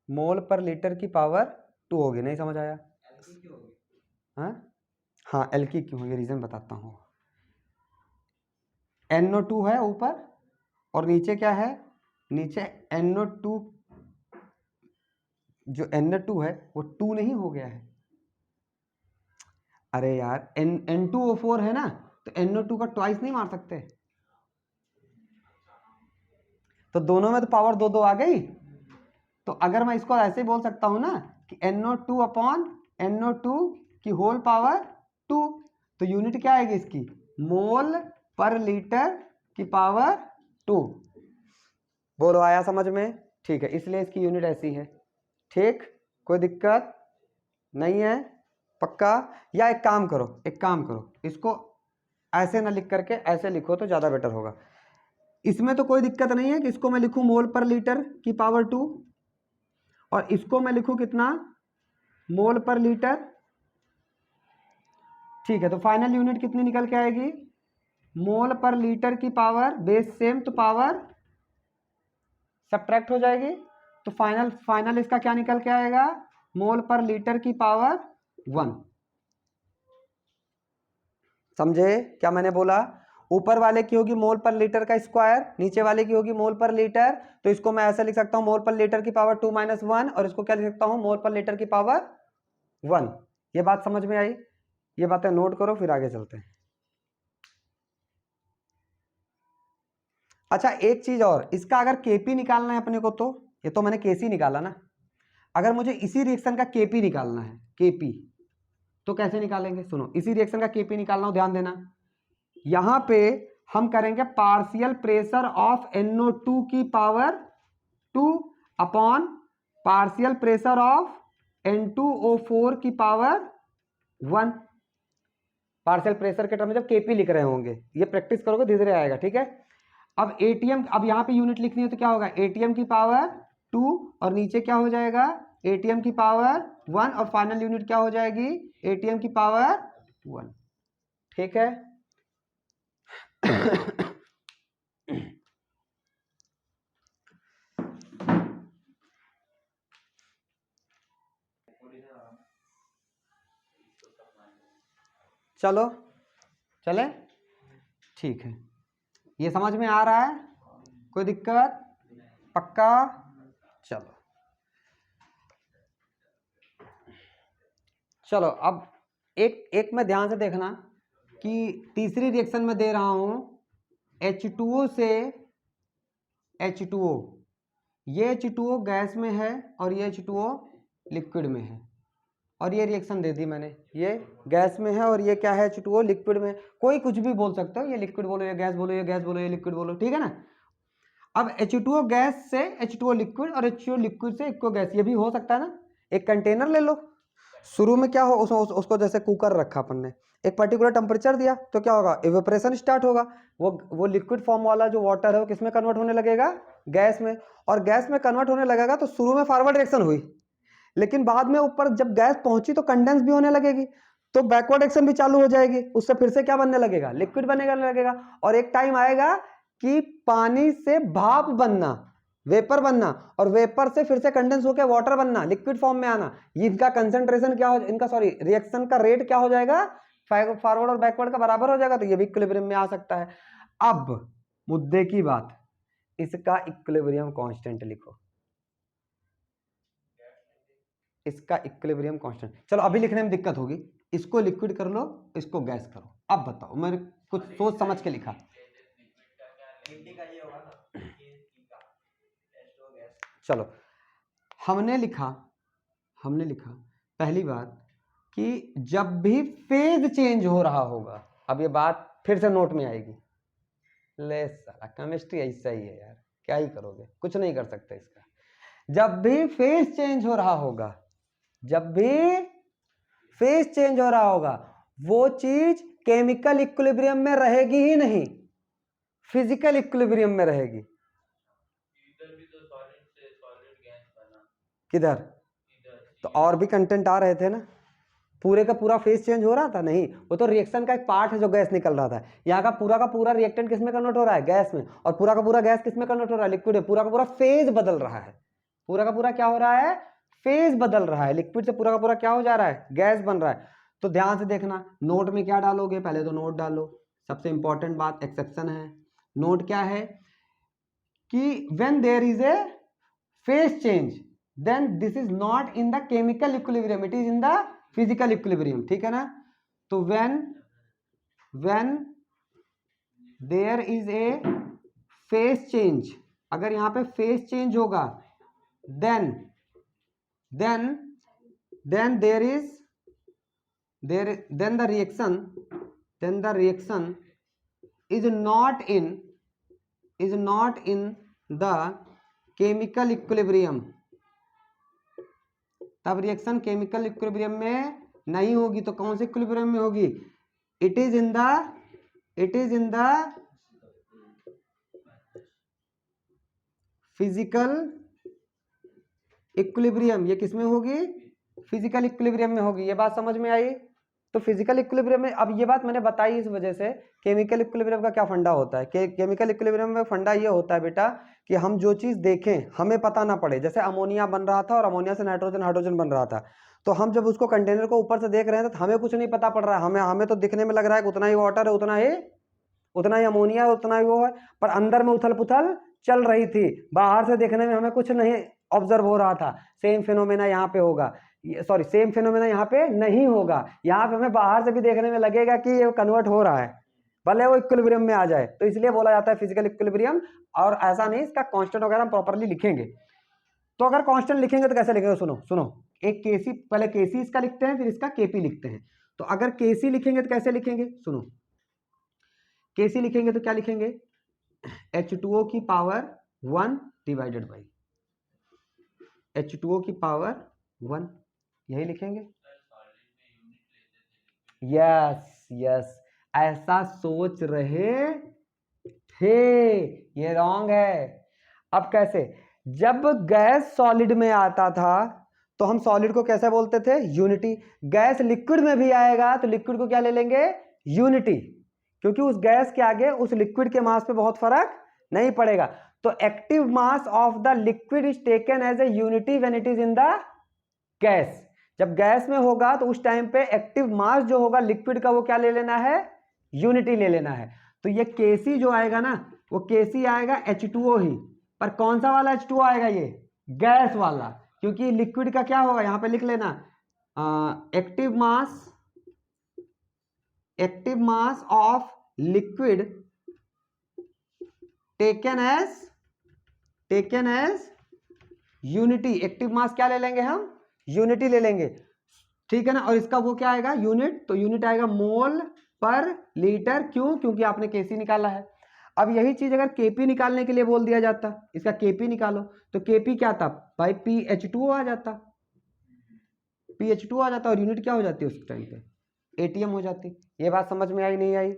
मोल पर लीटर की पावर 2 होगी। नहीं समझ आया? हाँ एल की क्यों होगी, रीजन बताता हूँ। NO2 है ऊपर और नीचे क्या है? नीचे NO2, जो NO2 है वो 2 नहीं हो गया है? अरे यार N2O4 है ना, तो NO2 का ट्वाइस नहीं मार सकते? तो दोनों में तो पावर 2 आ गई। तो अगर मैं इसको ऐसे बोल सकता हूं ना कि NO2 अपॉन NO2 की होल पावर 2, तो यूनिट क्या आएगी इसकी? मोल पर लीटर की पावर 2। बोलो आया समझ में? ठीक है, इसलिए इसकी यूनिट ऐसी है। ठीक, कोई दिक्कत नहीं है? पक्का? या एक काम करो, इसको ऐसे ना लिख करके ऐसे लिखो तो ज्यादा बेटर होगा। इसमें तो कोई दिक्कत नहीं है कि इसको मैं लिखूं मोल पर लीटर की पावर 2 और इसको मैं लिखूं कितना? मोल पर लीटर। ठीक है, तो फाइनल यूनिट कितनी निकल के आएगी? मोल पर लीटर की पावर, बेस सेम तो पावर सब्ट्रैक्ट हो जाएगी, तो फाइनल इसका क्या निकल के आएगा? मोल पर लीटर की पावर 1। समझे क्या मैंने बोला? ऊपर वाले की होगी मोल पर लीटर का स्क्वायर, नीचे वाले की होगी मोल पर लीटर। तो इसको मैं ऐसे लिख सकता हूं, मोल पर लीटर की पावर 2 - 1, और इसको क्या लिख सकता हूं? मोल पर लीटर की पावर 1। ये बात समझ में आई? ये बातें नोट करो, फिर आगे चलते हैं। अच्छा एक चीज और, इसका अगर केपी निकालना है अपने को, तो ये तो मैंने केसी निकाला ना, अगर मुझे इसी रिएक्शन का केपी निकालना है, केपी, तो कैसे निकालेंगे? सुनो, इसी रिएक्शन का केपी निकालना हो, ध्यान देना, यहां पे हम करेंगे पार्शियल प्रेशर ऑफ NO2 की power 2 upon partial pressure of N2O4 की पावर 1। पार्शियल प्रेशर के टर्म में जब केपी लिख रहे होंगे, ये प्रैक्टिस करोगे धीरे धीरे आएगा, ठीक है। अब एटीएम, अब यहां पे यूनिट लिखनी है तो क्या होगा? एटीएम की पावर 2 और नीचे क्या हो जाएगा? एटीएम की पावर 1 और फाइनल यूनिट क्या हो जाएगी? एटीएम की पावर 1। ठीक है। चलो चले, ठीक है, ये समझ में आ रहा है? कोई दिक्कत? पक्का? चलो चलो, अब एक में ध्यान से देखना कि तीसरी रिएक्शन में दे रहा हूं H2O से H2O, ये H2O गैस में है और ये H2O लिक्विड में है, और ये रिएक्शन दे दी मैंने, ये गैस में है और ये क्या है? H2O लिक्विड में। कोई कुछ भी बोल सकता हो, ये लिक्विड बोलो, ये गैस बोलो, ये गैस बोलो, ये लिक्विड बोलो, ठीक है ना। अब H2O गैस से H2O लिक्विड और H2O लिक्विड से इक्को गैस, ये भी हो सकता है ना। एक कंटेनर ले लो, शुरू में क्या हो उसको जैसे कुकर रखा अपन ने, एक पर्टिकुलर टेम्परेचर दिया तो क्या होगा, इवेपोरेशन स्टार्ट होगा, वो लिक्विड फॉर्म वाला जो वाटर है वो किस में कन्वर्ट होने लगेगा, गैस में, और गैस में कन्वर्ट होने लगेगा तो शुरू में फॉरवर्ड रिएक्शन हुई, लेकिन बाद में ऊपर जब गैस पहुंची तो कंडेंस भी होने लगेगी, तो बैकवर्ड एक्शन भी चालू हो जाएगी, उससे फिर से क्या बनने लगेगा, लिक्विड बनने लगेगा, और एक टाइम आएगा कि पानी से भाप बनना, वेपर बनना, और वेपर से फिर से कंडेंस होकर वाटर बनना, लिक्विड फॉर्म में आना, इनका कंसेंट्रेशन क्या हो, इनका सॉरी रिएक्शन का रेट क्या हो जाएगा, फॉरवर्ड और बैकवर्ड का बराबर हो जाएगा, तो ये भी इक्विलिब्रियम में आ सकता है। अब मुद्दे की बात, इसका इक्विलिब्रियम कांस्टेंट लिखो, इसका इक्विलिब्रियम कांस्टेंट, चलो अभी लिखने में दिक्कत होगी, इसको लिक्विड कर लो, इसको गैस करो, अब बताओ, मैंने कुछ सोच समझ के लिखा। चलो हमने लिखा पहली बात कि जब भी फेज चेंज हो रहा होगा, अब ये बात फिर से नोट में आएगी, ले साला केमिस्ट्री ऐसा ही है यार, क्या ही करोगे, कुछ नहीं कर सकते इसका, जब भी फेज चेंज हो रहा होगा, जब भी फेज चेंज हो रहा होगा, वो चीज केमिकल इक्विलिब्रियम में रहेगी ही नहीं, फिजिकल इक्विलिब्रियम में रहेगी। किधर, तो और भी कंटेंट आ रहे थे ना, पूरे का पूरा फेज चेंज हो रहा था, नहीं, वो तो रिएक्शन का एक पार्ट है जो गैस निकल रहा था, यहाँ का पूरा रिएक्टेंट किस में कन्वर्ट हो रहा है, गैस में, और पूरा का पूरा गैस किस में कन्वर्ट हो रहा है, लिक्विड में, पूरा का पूरा फेज बदल रहा है, पूरा का पूरा क्या हो रहा है, फेज बदल रहा है, लिक्विड से पूरा का पूरा क्या हो जा रहा है, गैस बन रहा है। तो ध्यान से देखना, नोट में क्या डालोगे, पहले तो नोट डालो, सबसे इंपॉर्टेंट बात एक्सेप्शन है, नोट क्या है कि when there is a phase change then this is not in the chemical equilibrium, it is in the physical equilibrium, ठीक है ना। तो when there is a phase change, अगर यहाँ पे phase change होगा then there is then the reaction is not in the chemical equilibrium, तब रिएक्शन केमिकल इक्विलिब्रियम में नहीं होगी, तो कौन से इक्विलिब्रियम में होगी, it is in the physical equilibrium, ये किसमें होगी, फिजिकल इक्विलिब्रियम में होगी, ये बात समझ में आई। तो फिजिकल इक्विलिब्रियम में, अब ये बात मैंने बताई इस वजह से, केमिकल इक्विलिब्रियम का क्या फंडा होता है, केमिकल इक्विलिब्रियम में फंडा ये होता है बेटा कि हम जो चीज देखें हमें पता ना पड़े, जैसे अमोनिया बन रहा था और अमोनिया से नाइट्रोजन हाइड्रोजन बन रहा था, तो हम जब उसको कंटेनर को ऊपर से देख रहे हैं तो हमें कुछ नहीं पता पड़ रहा है, हमें तो दिखने में लग रहा है कि उतना ही वाटर है, उतना ही अमोनिया है, उतना ही वो है, पर अंदर में उथल पुथल चल रही थी, बाहर से देखने में हमें कुछ नहीं ऑब्जर्व हो रहा था। सेम फिनोमेना यहाँ पे होगा, सॉरी सेम फिनोमेना यहाँ पे नहीं होगा, यहाँ पे हमें बाहर से भी देखने में लगेगा कि ये कन्वर्ट हो रहा है, भले वो इक्विलिब्रियम में आ जाए, तो इसलिए बोला जाता है फिजिकल इक्विलिब्रियम। और ऐसा नहीं, इसका कांस्टेंट वगैरह हम प्रॉपर्ली लिखेंगे। तो अगर कांस्टेंट लिखेंगे तो कैसे लिखेंगे, सुनो एक केसी, पहले केसी इसका लिखते हैं, फिर इसका केपी लिखते हैं। तो अगर केसी लिखेंगे तो कैसे लिखेंगे, सुनो, केसी लिखेंगे तो क्या लिखेंगे, H2O की पावर 1 डिवाइडेड बाई H2O की पावर 1, यही लिखेंगे। यस ऐसा सोच रहे थे, ये रॉन्ग है। अब कैसे, जब गैस सॉलिड में आता था तो हम सॉलिड को कैसे बोलते थे, यूनिटी, गैस लिक्विड में भी आएगा तो लिक्विड को क्या ले लेंगे, यूनिटी, क्योंकि उस गैस के आगे उस लिक्विड के मास पे बहुत फर्क नहीं पड़ेगा। तो active mass of the liquid is taken as a unity when it is in the gas, जब गैस में होगा तो उस टाइम पे एक्टिव मास जो होगा लिक्विड का वो क्या ले लेना है, यूनिटी ले लेना है। तो ये केसी जो आएगा ना, वो केसी आएगा H2O ही, पर कौन सा वाला H2O आएगा, ये गैस वाला, क्योंकि लिक्विड का क्या होगा, यहां पे लिख लेना active mass of liquid taken as unity, active mass क्या ले लेंगे हम, यूनिटी ले लेंगे, ठीक है ना। और इसका वो क्या आएगा, यूनिट, तो यूनिट आएगा मोल पर लीटर, क्यों, क्योंकि आपने केसी निकाला है। अब यही चीज अगर केपी निकालने के लिए बोल दिया जाता, इसका केपी निकालो, तो केपी क्या था भाई, PH2O आ जाता, pH2 आ जाता है और यूनिट क्या हो जाती है उस टाइम पे, ATM हो जाती। ये बात समझ में आई नहीं आई?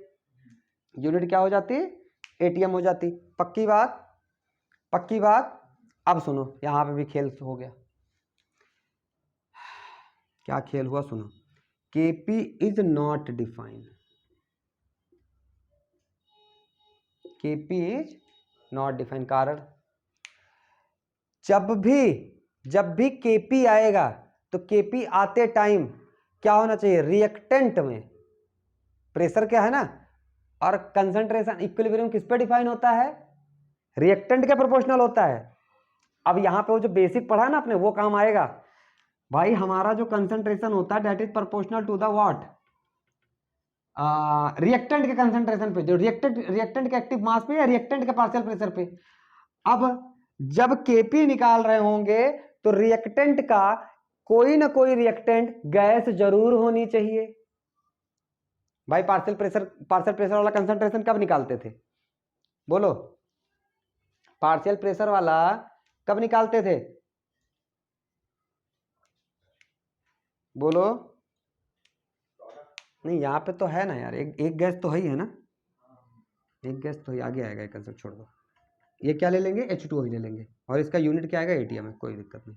यूनिट क्या हो जाती, ATM हो जाती। पक्की बात, पक्की बात। अब सुनो, यहां पे भी खेल हो गया। क्या खेल हुआ सुनो, Kp is not defined, Kp is not defined. कारण जब भी Kp आएगा तो Kp आते टाइम क्या होना चाहिए, रिएक्टेंट में प्रेशर क्या है ना, और कंसंट्रेशन इक्विलिब्रियम किस पे डिफाइन होता है, रिएक्टेंट के प्रोपोर्शनल होता है। अब यहां पे वो जो बेसिक पढ़ा ना आपने वो काम आएगा भाई। हमारा जो कंसंट्रेशन होता है that is proportional to the what, reactant के कंसंट्रेशन पे, जो रिएक्टेंट के एक्टिव मास पे या रिएक्टेंट के पार्शियल प्रेशर पे। अब जब Kp निकाल रहे होंगे तो रिएक्टेंट का कोई ना कोई रिएक्टेंट गैस जरूर होनी चाहिए भाई। पार्शियल प्रेशर वाला कंसंट्रेशन कब निकालते थे, बोलो, पार्शियल प्रेशर वाला कब निकालते थे, बोलो। नहीं यहाँ पे तो है ना यार, एक गैस तो है ही है ना, एक गैस तो ही आगे आएगा, एक कंसेप्ट छोड़ दो। ये क्या ले लेंगे, H2O ही ले लेंगे, और इसका यूनिट क्या आएगा, ATM है, कोई दिक्कत नहीं।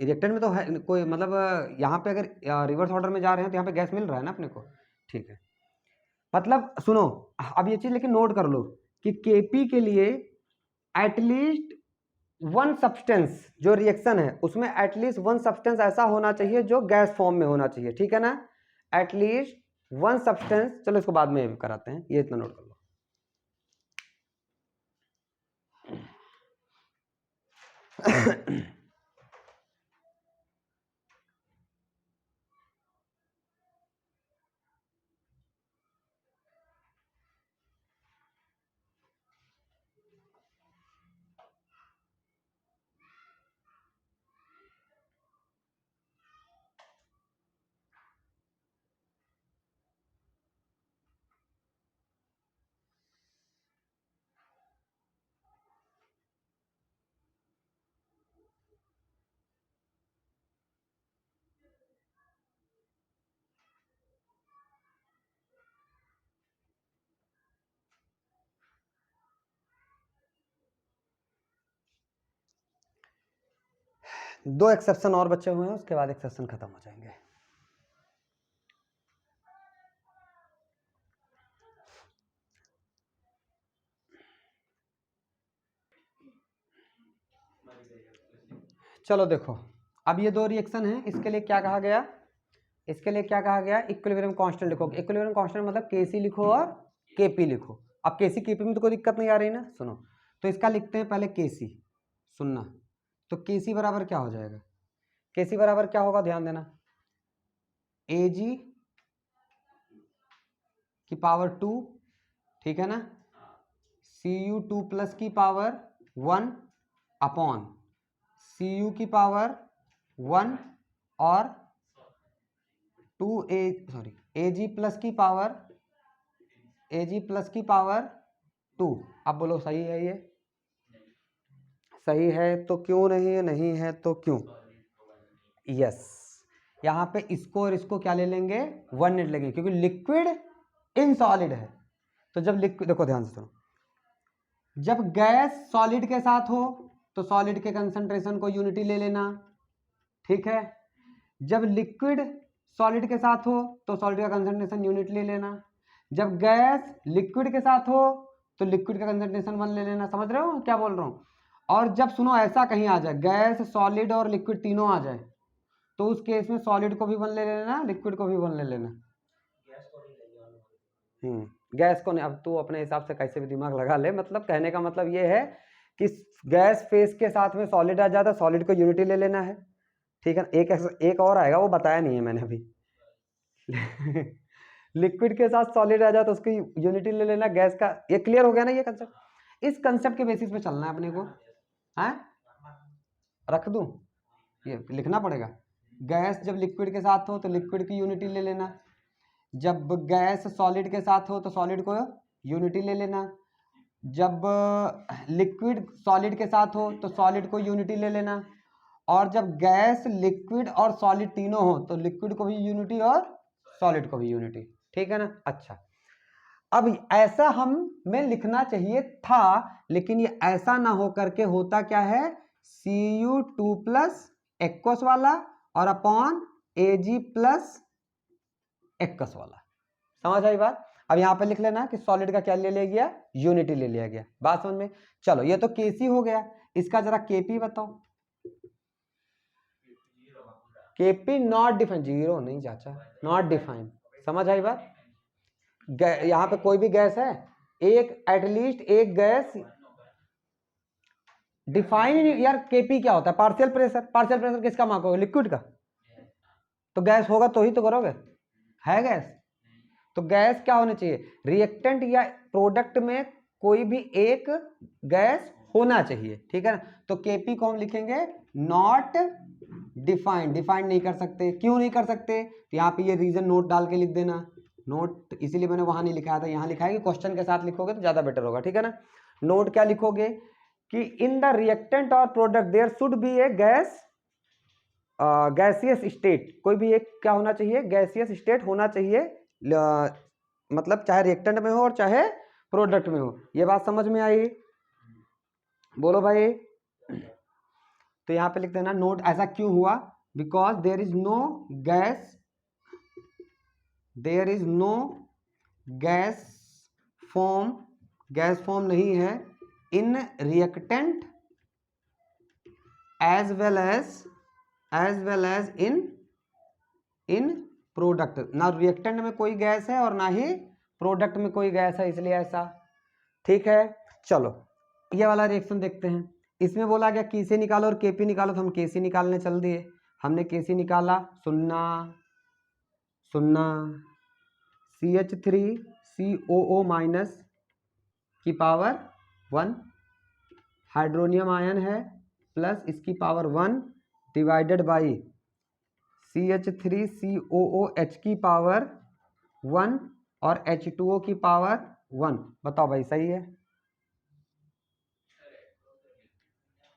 रिएक्टेंट में तो है कोई मतलब, यहाँ पे अगर रिवर्स ऑर्डर में जा रहे हैं तो यहाँ पे गैस मिल रहा है ना अपने को, ठीक है। मतलब सुनो, अब ये चीज लेकिन नोट कर लो कि Kp के लिए एटलीस्ट वन सब्सटेंस जो रिएक्शन है उसमें एटलीस्ट वन सब्सटेंस ऐसा होना चाहिए जो गैस फॉर्म में होना चाहिए, ठीक है ना, एटलीस्ट वन सब्सटेंस। चलो इसको बाद में कराते हैं, ये इतना नोट कर लो। दो एक्सेप्शन और बचे हुए हैं, उसके बाद एक्सेप्शन खत्म हो जाएंगे। चलो देखो, अब ये दो रिएक्शन है, इसके लिए क्या कहा गया, इसके लिए क्या कहा गया, इक्विलिब्रियम कांस्टेंट लिखो। इक्विलिब्रियम कांस्टेंट मतलब Kc लिखो और Kp लिखो। अब Kc Kp में तो कोई दिक्कत नहीं आ रही ना, सुनो तो इसका लिखते हैं पहले Kc, सुनना। तो Kc बराबर क्या हो जाएगा, Kc बराबर क्या होगा, ध्यान देना, Ag की पावर 2, ठीक है ना, Cu2 प्लस की पावर 1 अपॉन Cu की पावर 1 और 2A सॉरी Ag प्लस की पावर, Ag प्लस की पावर 2। अब बोलो सही है ये, सही है तो क्यों नहीं है, नहीं है तो क्यों, यस। यहाँ पे इसको और इसको क्या ले लेंगे, 1 नेट लेंगे, क्योंकि लिक्विड इन सॉलिड है। तो जब लिक्विड, देखो ध्यान से सुनो, जब गैस सॉलिड के साथ हो तो सॉलिड के कंसंट्रेशन को यूनिटी ले लेना, ठीक है। जब लिक्विड सॉलिड के साथ हो तो सॉलिड का कंसंट्रेशन यूनिट ले लेना। जब गैस लिक्विड के साथ हो तो लिक्विड का कंसंट्रेशन 1 ले लेना। समझ रहे हो क्या बोल रहा हूँ। और जब सुनो ऐसा कहीं आ जाए, गैस सॉलिड और लिक्विड तीनों आ जाए, तो उस केस में सॉलिड को भी 1 ले लेना, लिक्विड को भी 1 ले लेना। गैस को नहीं, अब तू अपने हिसाब से कैसे भी दिमाग लगा ले, मतलब कहने का मतलब ये है कि गैस फेस के साथ में सॉलिड आ जाता है, सॉलिड को यूनिटी ले लेना है, ठीक है। एक और आएगा, वो बताया नहीं है मैंने अभी। लिक्विड के साथ सॉलिड आ जाए तो उसकी यूनिटी ले लेना गैस का। ये क्लियर हो गया ना ये कंसेप्ट। इस कंसेप्ट के बेसिस पे चलना है अपने को, है रख दूं, ये लिखना पड़ेगा। गैस जब लिक्विड के साथ हो तो लिक्विड की यूनिटी ले लेना, जब गैस सॉलिड के साथ हो तो सॉलिड को यूनिटी ले लेना, जब लिक्विड सॉलिड के साथ हो तो सॉलिड को यूनिटी ले लेना, और जब गैस, लिक्विड और सॉलिड तीनों हो तो लिक्विड को भी यूनिटी और सॉलिड को भी यूनिटी, ठीक है ना। अच्छा, अब ऐसा हमें लिखना चाहिए था, लेकिन ये ऐसा ना हो करके होता क्या है, Cu2 प्लस एक्वस वाला और अपॉन Ag प्लस एक्वस वाला। समझ आई बात। अब यहां पे लिख लेना कि सॉलिड का क्या ले लिया गया, यूनिटी ले लिया गया। बात समझ में। चलो ये तो Kc हो गया, इसका जरा Kp बताओ। Kp नॉट डिफाइन, जीरो नहीं चाचा, नॉट डिफाइन। समझ आई बात। यहां पे कोई भी गैस है, एक एटलीस्ट एक गैस डिफाइन ही नहीं यार। Kp क्या होता है, पार्शियल प्रेशर। पार्शियल प्रेशर किसका मापोगे, लिक्विड का। तो गैस होगा तो ही तो करोगे, है गैस। तो गैस क्या होना चाहिए, रिएक्टेंट या प्रोडक्ट में कोई भी एक गैस होना चाहिए, ठीक है ना। तो Kp को हम लिखेंगे नॉट डिफाइंड। डिफाइंड नहीं कर सकते, क्यों नहीं कर सकते, तो यहाँ पे ये रीजन नोट डाल के लिख देना। नोट इसीलिए मैंने वहां नहीं लिखाया था, यहाँ लिखा है कि क्वेश्चन के साथ लिखोगे तो ज्यादा बेटर होगा, ठीक है ना। नोट क्या लिखोगे कि इन द रिएक्टेंट और product there should be a gas, gaseous state. कोई भी एक क्या होना चाहिए, गैसियस स्टेट होना चाहिए, मतलब चाहे रिएक्टेंट में हो और चाहे प्रोडक्ट में हो। ये बात समझ में आई, बोलो भाई। तो यहां पे लिख देना नोट, ऐसा क्यों हुआ, because there is no gas, there is no gas form, gas form नहीं है in reactant as well as in product. ना रिएक्टेंट में कोई गैस है और ना ही प्रोडक्ट में कोई गैस है, इसलिए ऐसा, ठीक है। चलो ये वाला रिएक्शन देखते हैं। इसमें बोला गया Kc निकालो और Kp निकालो, तो हम Kc निकालने चल दिए। हमने Kc निकाला, सुन्ना सुन्ना CH3COO माइनस की पावर 1, हाइड्रोनियम आयन है प्लस इसकी पावर 1 डिवाइडेड बाई CH3COOH की पावर 1 और H2O की पावर 1। बताओ भाई सही है।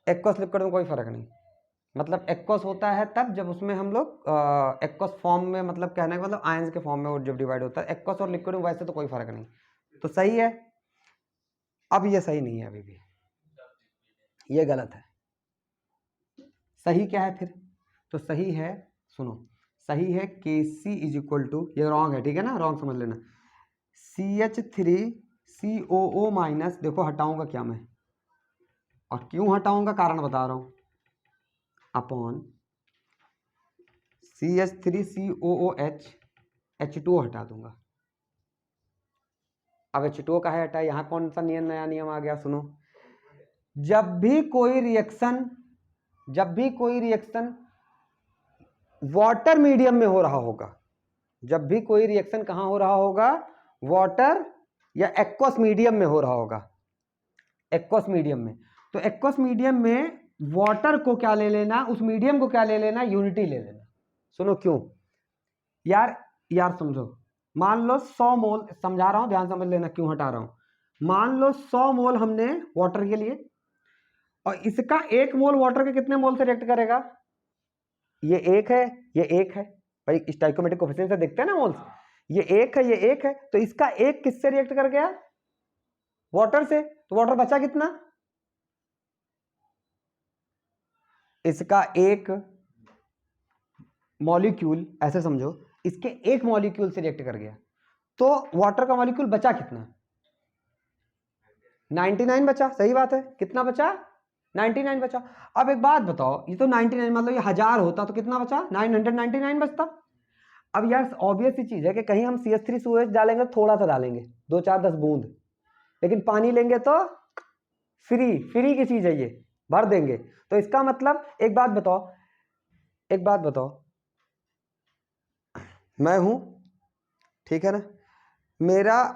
एक्वस लिक्विड में कोई फर्क नहीं, मतलब एक्वस होता है तब जब उसमें हम लोग एक्वस फॉर्म में, मतलब कहने का मतलब आयंस के फॉर्म में वो जब डिवाइड होता है। एक्वस और लिक्विड में वैसे तो कोई फर्क नहीं, तो सही है। अब ये सही नहीं है, अभी भी ये गलत है। सही क्या है फिर, तो सही है, सुनो, सही है Kc इज इक्वल टू, ये रॉन्ग है, ठीक है ना, रॉन्ग समझ लेना। CH3COO माइनस, देखो हटाऊंगा क्या मैं, और क्यों हटाऊंगा कारण बता रहा हूं, अपॉन CH3COOH, H2O हटा दूंगा। अब H2O का है हटा, यहां कौन सा नियम, नया नियम आ गया, सुनो। जब भी कोई रिएक्शन वाटर मीडियम में हो रहा होगा, जब भी कोई रिएक्शन कहां हो रहा होगा, वाटर या एक्वस मीडियम में हो रहा होगा, एक्वस मीडियम में, तो एक्वस मीडियम में वाटर को क्या ले लेना, उस मीडियम को क्या ले लेना, यूनिटी ले लेना। सुनो क्यों यार समझो, मान लो 100 मोल, समझा रहा हूं ध्यान समझ लेना क्यों हटा रहा हूं। मान लो 100 मोल हमने वाटर के लिए, और इसका 1 मोल वाटर के कितने मोल से रिएक्ट करेगा, ये 1 है, ये 1 है भाई, स्टोइकोमेट्रिक कोएफिशिएंट से देखते हैं ना मोल्स, ये 1 है, ये 1 है, तो इसका 1 किससे रिएक्ट कर गया, वाटर से, तो वाटर बचा कितना, इसका 1 मॉलिक्यूल, ऐसे समझो, इसके 1 मॉलिक्यूल से रिएक्ट कर गया, तो वाटर का मॉलिक्यूल बचा कितना, 99 बचा। सही बात है, कितना बचा, 99 बचा। अब एक बात बताओ, ये तो 99 मतलब ये 1000 होता तो कितना बचा, 999 बचता। अब यार ऑब्वियस सी चीज है कि कहीं हम CH3COH डालेंगे, थोड़ा सा डालेंगे, 2 4 10 बूंद, लेकिन पानी लेंगे तो फ्री की चीज है, ये भर देंगे। तो इसका मतलब एक बात बताओ, मैं हूं, ठीक है ना,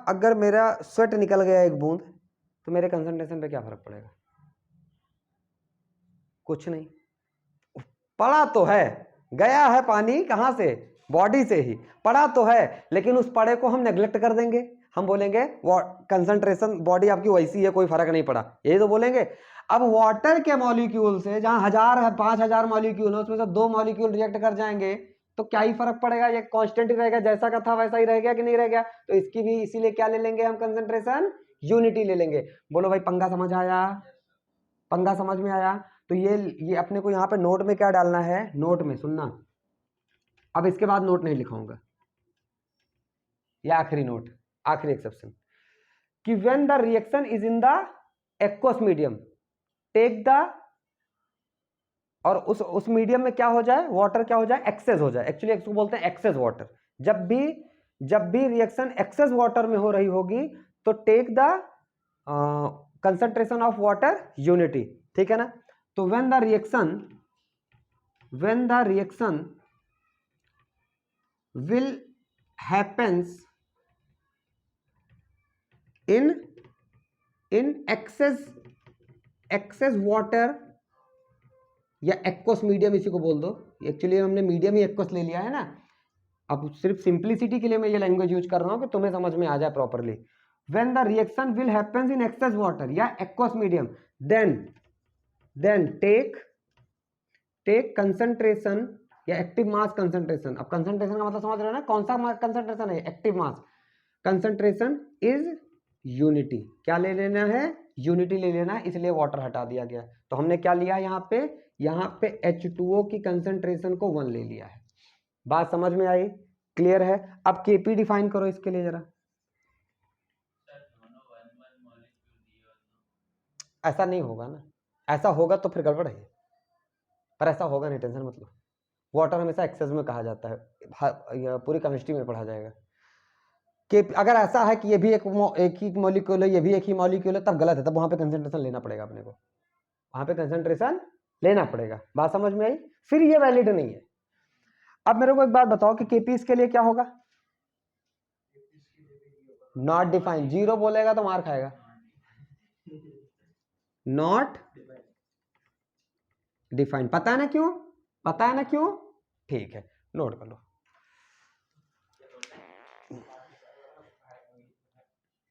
अगर मेरा स्वेट निकल गया 1 बूंद, तो मेरे कंसंट्रेशन पे क्या फर्क पड़ेगा, कुछ नहीं, पड़ा तो है, गया है पानी कहां से, बॉडी से ही पड़ा तो है, लेकिन उस पड़े को हम नेग्लेक्ट कर देंगे, हम बोलेंगे वो कंसंट्रेशन बॉडी आपकी वैसी है, कोई फर्क नहीं पड़ा, यही तो बोलेंगे। अब वाटर के मॉलिक्यूल से जहां 1000 5000 मॉलिक्यूल है उसमें से 2 मॉलिक्यूल रिएक्ट कर जाएंगे तो क्या ही फर्क पड़ेगा, ये कांस्टेंट ही रहेगा, जैसा का था वैसा ही रहेगा कि नहीं रहेगा। तो इसकी भी इसीलिए क्या ले लेंगे हम, कंसंट्रेशन यूनिटी ले लेंगे। बोलो भाई पंगा समझ आया, पंगा समझ में आया। तो ये अपने को यहाँ पे नोट में क्या डालना है, नोट में सुनना, अब इसके बाद नोट नहीं लिखाऊंगा, ये आखिरी नोट, आखिरी एक्सेप्शन, कि when the reaction is in the aqueous medium take the, और उस मीडियम में क्या हो जाए, वाटर क्या हो जाए, एक्सेस हो जाए, एक्चुअली इसको बोलते हैं एक्सेस वाटर। जब भी रिएक्शन एक्सेस वाटर में हो रही होगी तो take the concentration of water unity, ठीक है ना। तो when the reaction will happens in excess water या एक्वस मीडियम, इसी को बोल दो, एक्चुअली हमने मीडियम ही एक्वस ले लिया है ना। अब सिर्फ सिंप्लिसिटी के लिए मैं ये लैंग्वेज यूज कर रहा हूं कि तुम्हें समझ में आ जाए properly. When the reaction will happens in excess water या aqueous medium then take concentration या एक्टिव मास कंसंट्रेशन। अब कंसंट्रेशन का मतलब समझ रहे हो ना, कौन सा कंसंट्रेशन है, active mass concentration is unity. क्या ले लेना है, यूनिटी ले लेना है, इसलिए वाटर हटा दिया गया। तो हमने क्या लिया यहाँ पे H2O की कंसंट्रेशन को 1 ले लिया है। बात समझ में आई, क्लियर है। अब Kp डिफाइन करो इसके लिए जरा। ऐसा नहीं होगा ना, ऐसा होगा तो फिर गड़बड़ है, पर ऐसा होगा नहीं, टेंशन मत लो। वाटर हमेशा एक्सेस में कहा जाता है, पूरी केमिस्ट्री में पढ़ा जाएगा कि अगर ऐसा है कि ये भी एक ही मॉलिक्यूल है, ये भी एक ही मॉलिक्यूल है, तब गलत है, तब वहां पे कंसंट्रेशन लेना पड़ेगा अपने को, वहां पे कंसंट्रेशन लेना पड़ेगा। बात समझ में आई, फिर ये वैलिड नहीं है। अब मेरे को एक बात बताओ कि केपी इसके लिए क्या होगा, नॉट डिफाइंड। 0 बोलेगा तो मार खाएगा, नॉट डिफाइंड। पता है ना क्यों, पता है ना क्यों, ठीक है, नोट कर लो।